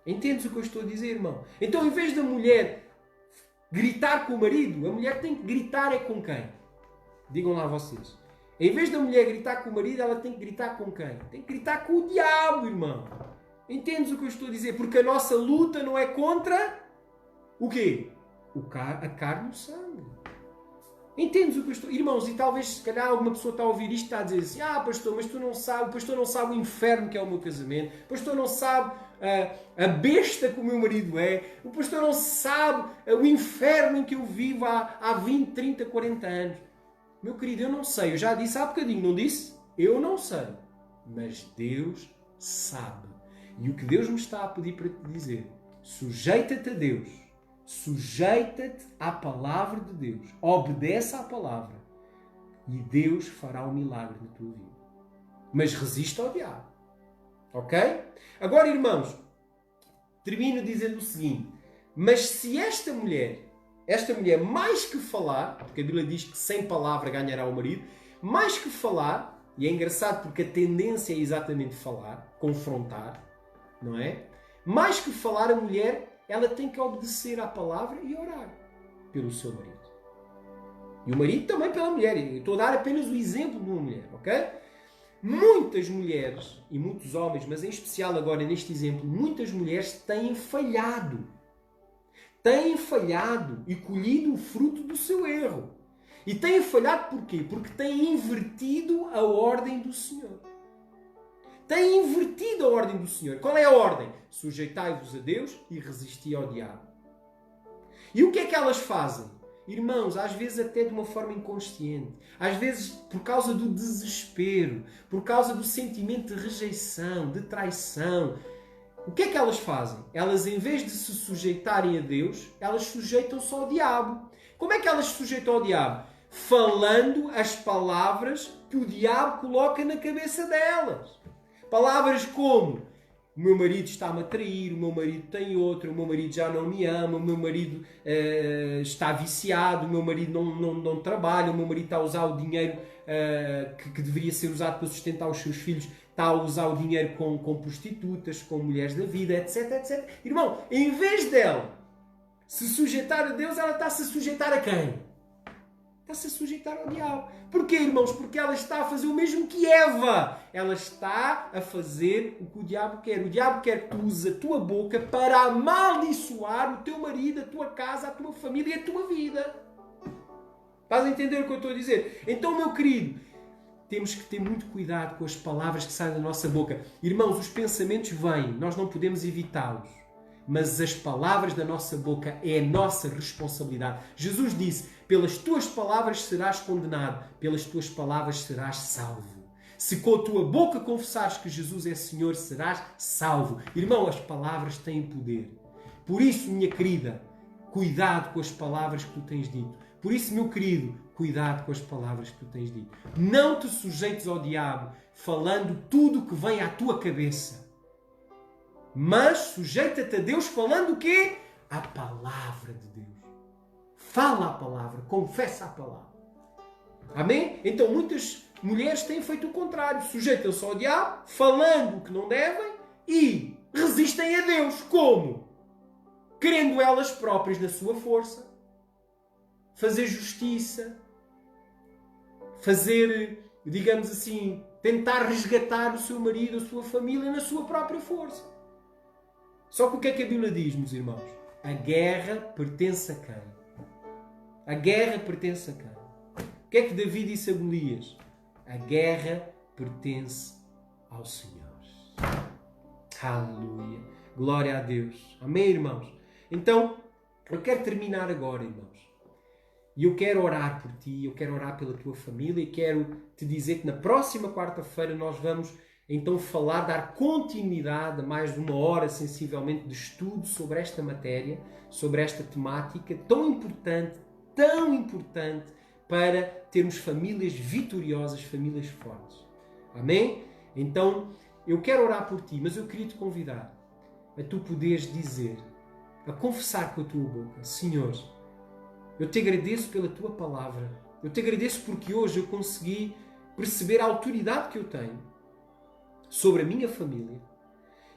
Entendes o que eu estou a dizer, irmão? Então, em vez da mulher gritar com o marido, a mulher tem que gritar é com quem? Digam lá vocês. Em vez da mulher gritar com o marido, ela tem que gritar com quem? Tem que gritar com o diabo, irmão. Entendes o que eu estou a dizer? Porque a nossa luta não é contra o quê? A carne e o sangue. Entendes o que eu estou... Irmãos, e talvez, se calhar, alguma pessoa está a ouvir isto e está a dizer assim: pastor, mas tu não sabes, o pastor não sabe o inferno que é o meu casamento, o pastor não sabe a besta que o meu marido é, o pastor não sabe o inferno em que eu vivo há 20, 30, 40 anos. Meu querido, eu não sei, eu já disse há bocadinho, não disse? Eu não sei, mas Deus sabe. E o que Deus me está a pedir para te dizer: sujeita-te a Deus. Sujeita-te à palavra de Deus. Obedece à palavra. E Deus fará um milagre na tua vida. Mas resiste ao diabo. Ok? Agora, irmãos, termino dizendo o seguinte. Mas se esta mulher mais que falar, porque a Bíblia diz que sem palavra ganhará o marido, mais que falar, e é engraçado porque a tendência é exatamente falar, confrontar, não é? Mais que falar, a mulher... ela tem que obedecer à palavra e orar pelo seu marido. E o marido também pela mulher. Eu estou a dar apenas o exemplo de uma mulher, ok? Muitas mulheres, e muitos homens, mas em especial agora neste exemplo, muitas mulheres têm falhado. Têm falhado e colhido o fruto do seu erro. E têm falhado porquê? Porque têm invertido a ordem do Senhor. Têm invertido a ordem do Senhor. Qual é a ordem? Sujeitai-vos a Deus e resisti ao diabo. E o que é que elas fazem? Irmãos, às vezes até de uma forma inconsciente. Às vezes por causa do desespero, por causa do sentimento de rejeição, de traição. O que é que elas fazem? Elas, em vez de se sujeitarem a Deus, elas sujeitam-se ao diabo. Como é que elas se sujeitam ao diabo? Falando as palavras que o diabo coloca na cabeça delas. Palavras como: o meu marido está-me a trair, o meu marido tem outro, o meu marido já não me ama, o meu marido está viciado, o meu marido não trabalha, o meu marido está a usar o dinheiro que deveria ser usado para sustentar os seus filhos, está a usar o dinheiro com prostitutas, com mulheres da vida, etc, etc. Irmão, em vez dela se sujeitar a Deus, ela está-se a sujeitar a quem? Está-se a sujeitar ao diabo. Porquê, irmãos? Porque ela está a fazer o mesmo que Eva. Ela está a fazer o que o diabo quer. O diabo quer que tu uses a tua boca para amaldiçoar o teu marido, a tua casa, a tua família e a tua vida. Estás a entender o que eu estou a dizer? Então, meu querido, temos que ter muito cuidado com as palavras que saem da nossa boca. Irmãos, os pensamentos vêm, nós não podemos evitá-los. Mas as palavras da nossa boca é a nossa responsabilidade. Jesus disse: pelas tuas palavras serás condenado, pelas tuas palavras serás salvo. Se com a tua boca confessares que Jesus é Senhor, serás salvo. Irmão, as palavras têm poder. Por isso, minha querida, cuidado com as palavras que tu tens dito. Por isso, meu querido, cuidado com as palavras que tu tens dito. Não te sujeites ao diabo falando tudo o que vem à tua cabeça. Mas sujeita-te a Deus falando o quê? A palavra de Deus. Fala a palavra, confessa a palavra. Amém? Então muitas mulheres têm feito o contrário. Sujeitam-se ao diabo, falando o que não devem e resistem a Deus. Como? Querendo elas próprias na sua força. fazer justiça, fazer, digamos assim, tentar resgatar o seu marido, a sua família na sua própria força. Só que o que é que a Bíblia diz, meus irmãos? A guerra pertence a quem? A guerra pertence a quem? O que é que Davi disse a Golias? A guerra pertence ao Senhor. Aleluia. Glória a Deus. Amém, irmãos? Então, eu quero terminar agora, irmãos. E eu quero orar por ti, eu quero orar pela tua família e quero te dizer que na próxima quarta-feira nós vamos então falar, dar continuidade a mais de 1 hora sensivelmente de estudo sobre esta matéria, sobre esta temática tão importante para termos famílias vitoriosas, famílias fortes. Amém? Então, eu quero orar por ti, mas eu queria te convidar a tu poderes dizer, a confessar com a tua boca: Senhor, eu te agradeço pela tua palavra. Eu te agradeço porque hoje eu consegui perceber a autoridade que eu tenho sobre a minha família.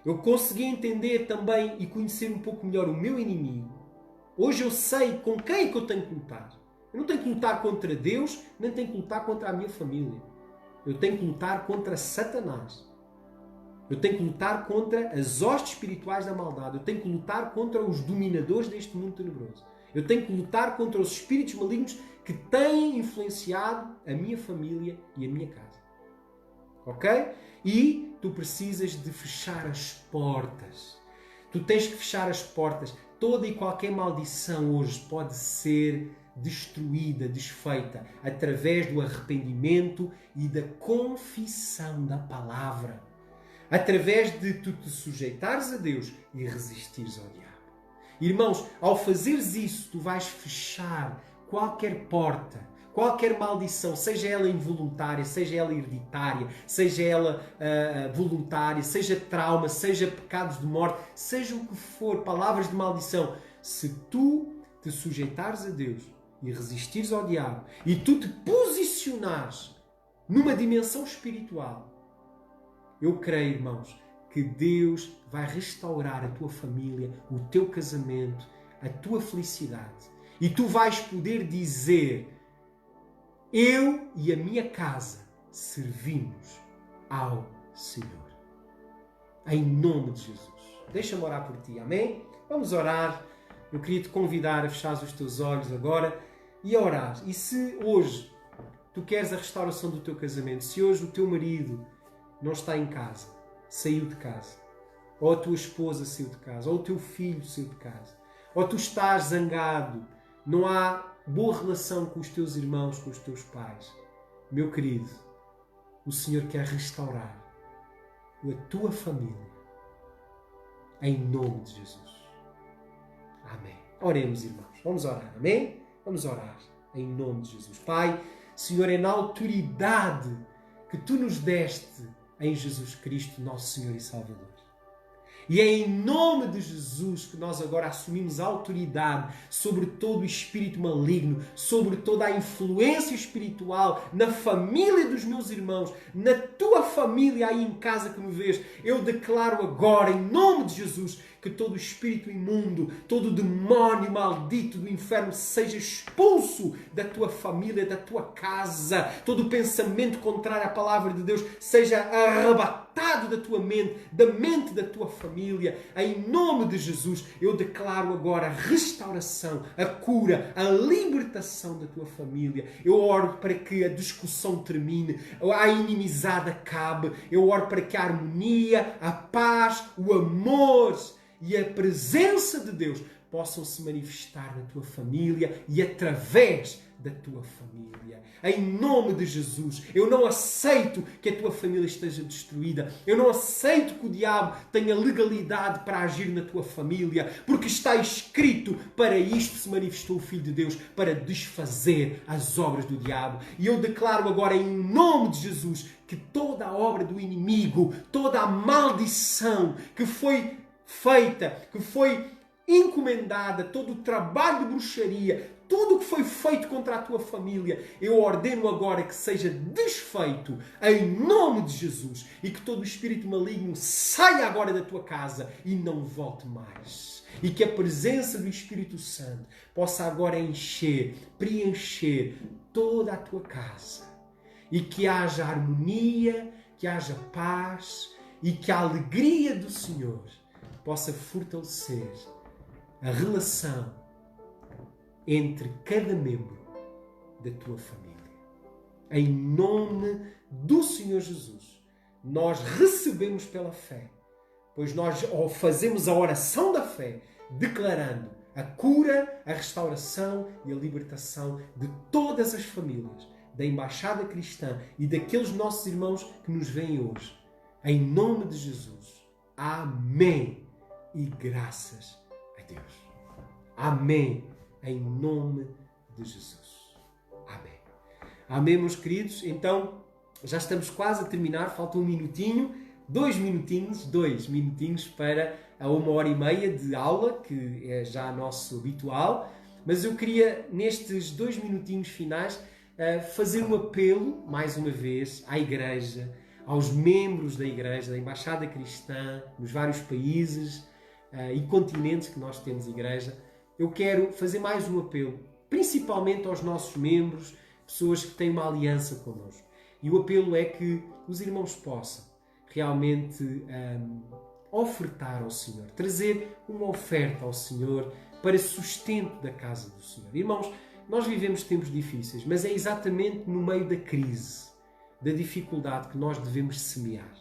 Eu consegui entender também e conhecer um pouco melhor o meu inimigo. Hoje eu sei com quem é que eu tenho que lutar. Eu não tenho que lutar contra Deus, nem tenho que lutar contra a minha família. Eu tenho que lutar contra Satanás. Eu tenho que lutar contra as hostes espirituais da maldade. Eu tenho que lutar contra os dominadores deste mundo tenebroso. Eu tenho que lutar contra os espíritos malignos que têm influenciado a minha família e a minha casa. Ok? E tu precisas de fechar as portas. Tu tens que fechar as portas. Toda e qualquer maldição hoje pode ser destruída, desfeita, através do arrependimento e da confissão da palavra. Através de tu te sujeitares a Deus e resistires ao diabo. Irmãos, ao fazeres isso, tu vais fechar qualquer porta, qualquer maldição, seja ela involuntária, seja ela hereditária, seja ela voluntária, seja trauma, seja pecados de morte, seja o que for, palavras de maldição. Se tu te sujeitares a Deus e resistires ao diabo e tu te posicionares numa dimensão espiritual, eu creio, irmãos, que Deus vai restaurar a tua família, o teu casamento, a tua felicidade. E tu vais poder dizer: eu e a minha casa servimos ao Senhor. Em nome de Jesus. Deixa-me orar por ti, amém? Vamos orar. Eu queria te convidar a fechar os teus olhos agora e a orar. E se hoje tu queres a restauração do teu casamento, se hoje o teu marido não está em casa, saiu de casa, ou a tua esposa saiu de casa, ou o teu filho saiu de casa, ou tu estás zangado, não há boa relação com os teus irmãos, com os teus pais, meu querido, o Senhor quer restaurar a tua família, em nome de Jesus. Amém. Oremos, irmãos. Vamos orar, amém? Vamos orar, em nome de Jesus. Pai, Senhor, é na autoridade que Tu nos deste em Jesus Cristo, nosso Senhor e Salvador. E é em nome de Jesus que nós agora assumimos a autoridade sobre todo o espírito maligno, sobre toda a influência espiritual na família dos meus irmãos, na tua família aí em casa que me vês. Eu declaro agora, em nome de Jesus, que todo espírito imundo, todo demónio maldito do inferno seja expulso da tua família, da tua casa. Todo pensamento contrário à palavra de Deus seja arrebatado da tua mente, da mente da tua família. Em nome de Jesus, eu declaro agora a restauração, a cura, a libertação da tua família. Eu oro para que a discussão termine, a inimizade acabe. Eu oro para que a harmonia, a paz, o amor e a presença de Deus possam se manifestar na tua família e através da tua família. Em nome de Jesus, eu não aceito que a tua família esteja destruída. Eu não aceito que o diabo tenha legalidade para agir na tua família, porque está escrito: para isto se manifestou o Filho de Deus, para desfazer as obras do diabo. E eu declaro agora, em nome de Jesus, que toda a obra do inimigo, toda a maldição que foi feita, que foi encomendada, todo o trabalho de bruxaria, tudo o que foi feito contra a tua família, eu ordeno agora que seja desfeito em nome de Jesus e que todo o espírito maligno saia agora da tua casa e não volte mais. E que a presença do Espírito Santo possa agora encher, preencher toda a tua casa. E que haja harmonia, que haja paz e que a alegria do Senhor possa fortalecer a relação entre cada membro da tua família. Em nome do Senhor Jesus, nós recebemos pela fé, pois nós fazemos a oração da fé, declarando a cura, a restauração e a libertação de todas as famílias, da Embaixada Cristã e daqueles nossos irmãos que nos veem hoje. Em nome de Jesus. Amém. E graças a Deus. Amém. Em nome de Jesus. Amém. Amém, meus queridos. Então, já estamos quase a terminar. Falta um minutinho. 2 minutinhos para a 1h30 de aula, que é já nosso habitual. Mas eu queria, nestes 2 minutinhos finais, fazer um apelo, mais uma vez, à Igreja, aos membros da Igreja, da Embaixada Cristã, nos vários países e continentes que nós temos Igreja. Eu quero fazer mais um apelo, principalmente aos nossos membros, pessoas que têm uma aliança connosco. E o apelo é que os irmãos possam realmente ofertar ao Senhor, trazer uma oferta ao Senhor para sustento da casa do Senhor. Irmãos, nós vivemos tempos difíceis, mas é exatamente no meio da crise, da dificuldade que nós devemos semear.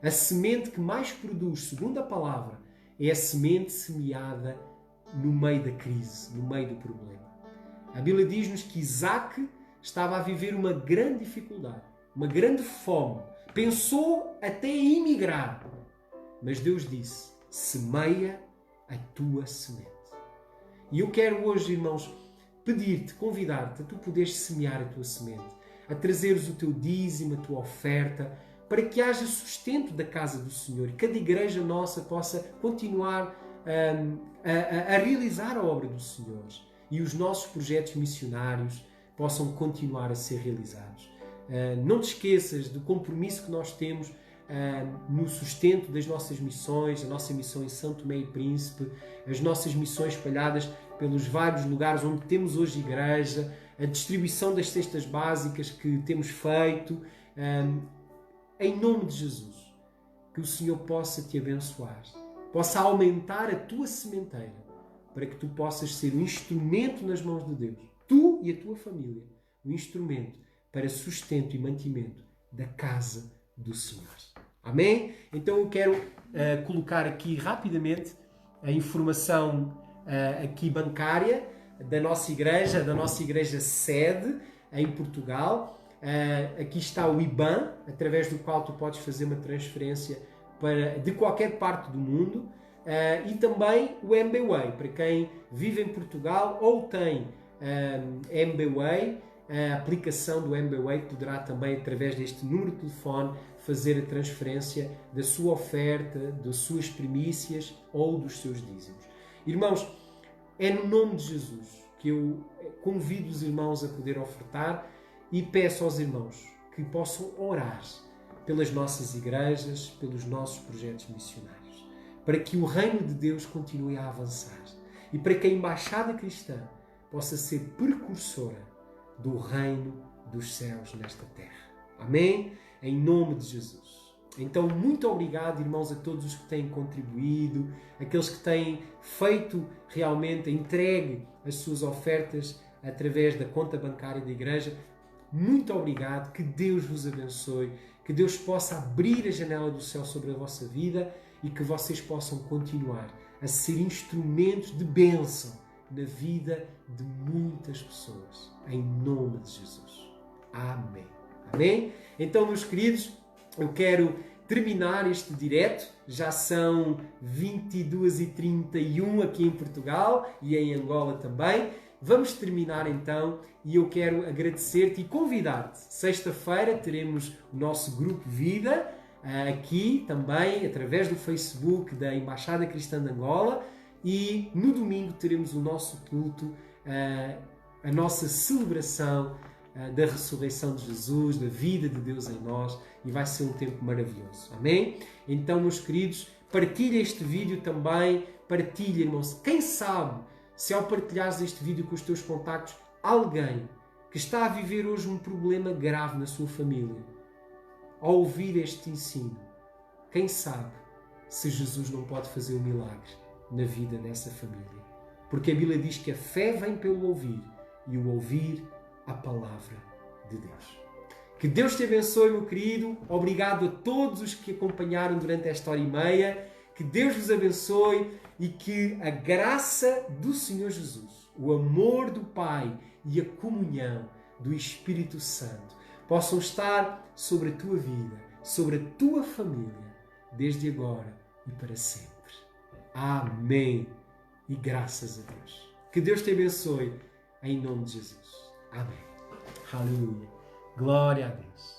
A semente que mais produz, segundo a palavra, é a semente semeada no meio da crise, no meio do problema. A Bíblia diz-nos que Isaac estava a viver uma grande dificuldade, uma grande fome. Pensou até em emigrar. Mas Deus disse, semeia a tua semente. E eu quero hoje, irmãos, pedir-te, convidar-te a tu poderes semear a tua semente, a trazeres o teu dízimo, a tua oferta, para que haja sustento da casa do Senhor, que cada igreja nossa possa continuar a realizar a obra do Senhor e os nossos projetos missionários possam continuar a ser realizados. Não te esqueças do compromisso que nós temos no sustento das nossas missões, a nossa missão em São Tomé e Príncipe, as nossas missões espalhadas pelos vários lugares onde temos hoje igreja, a distribuição das cestas básicas que temos feito. Em nome de Jesus, que o Senhor possa te abençoar, possa aumentar a tua sementeira, para que tu possas ser um instrumento nas mãos de Deus, tu e a tua família, um instrumento para sustento e mantimento da casa do Senhor. Amém? Então eu quero colocar aqui rapidamente a informação aqui bancária da nossa igreja sede em Portugal. Aqui está o IBAN, através do qual tu podes fazer uma transferência de qualquer parte do mundo, e também o MBWay, para quem vive em Portugal ou tem MBWay. A aplicação do MBWay poderá também, através deste número de telefone, fazer a transferência da sua oferta, das suas primícias ou dos seus dízimos. Irmãos, é no nome de Jesus que eu convido os irmãos a poder ofertar e peço aos irmãos que possam orar pelas nossas igrejas, pelos nossos projetos missionários, para que o reino de Deus continue a avançar e para que a Embaixada Cristã possa ser precursora do reino dos céus nesta terra. Amém? Em nome de Jesus. Então, muito obrigado, irmãos, a todos os que têm contribuído, aqueles que têm feito realmente, entregue as suas ofertas através da conta bancária da igreja. Muito obrigado, que Deus vos abençoe, que Deus possa abrir a janela do céu sobre a vossa vida e que vocês possam continuar a ser instrumentos de bênção na vida de muitas pessoas, em nome de Jesus. Amém. Amém? Então, meus queridos, eu quero terminar este direto. Já são 22h31 aqui em Portugal e em Angola também. Vamos terminar então e eu quero agradecer-te e convidar-te. Sexta-feira teremos o nosso Grupo Vida aqui também, através do Facebook da Embaixada Cristã de Angola. E no domingo teremos o nosso culto a nossa celebração da ressurreição de Jesus, da vida de Deus em nós, e vai ser um tempo maravilhoso. Amém? Então, meus queridos, partilha este vídeo também, partilha, irmãos. Quem sabe, se ao partilhares este vídeo com os teus contactos, alguém que está a viver hoje um problema grave na sua família, ao ouvir este ensino, quem sabe se Jesus não pode fazer um milagre na vida dessa família. Porque a Bíblia diz que a fé vem pelo ouvir e o ouvir a palavra de Deus. Que Deus te abençoe, meu querido. Obrigado a todos os que acompanharam durante esta hora e meia. Que Deus vos abençoe e que a graça do Senhor Jesus, o amor do Pai e a comunhão do Espírito Santo possam estar sobre a tua vida, sobre a tua família, desde agora e para sempre. Amém. E graças a Deus. Que Deus te abençoe em nome de Jesus. Amém. Aleluia. Glória a Deus.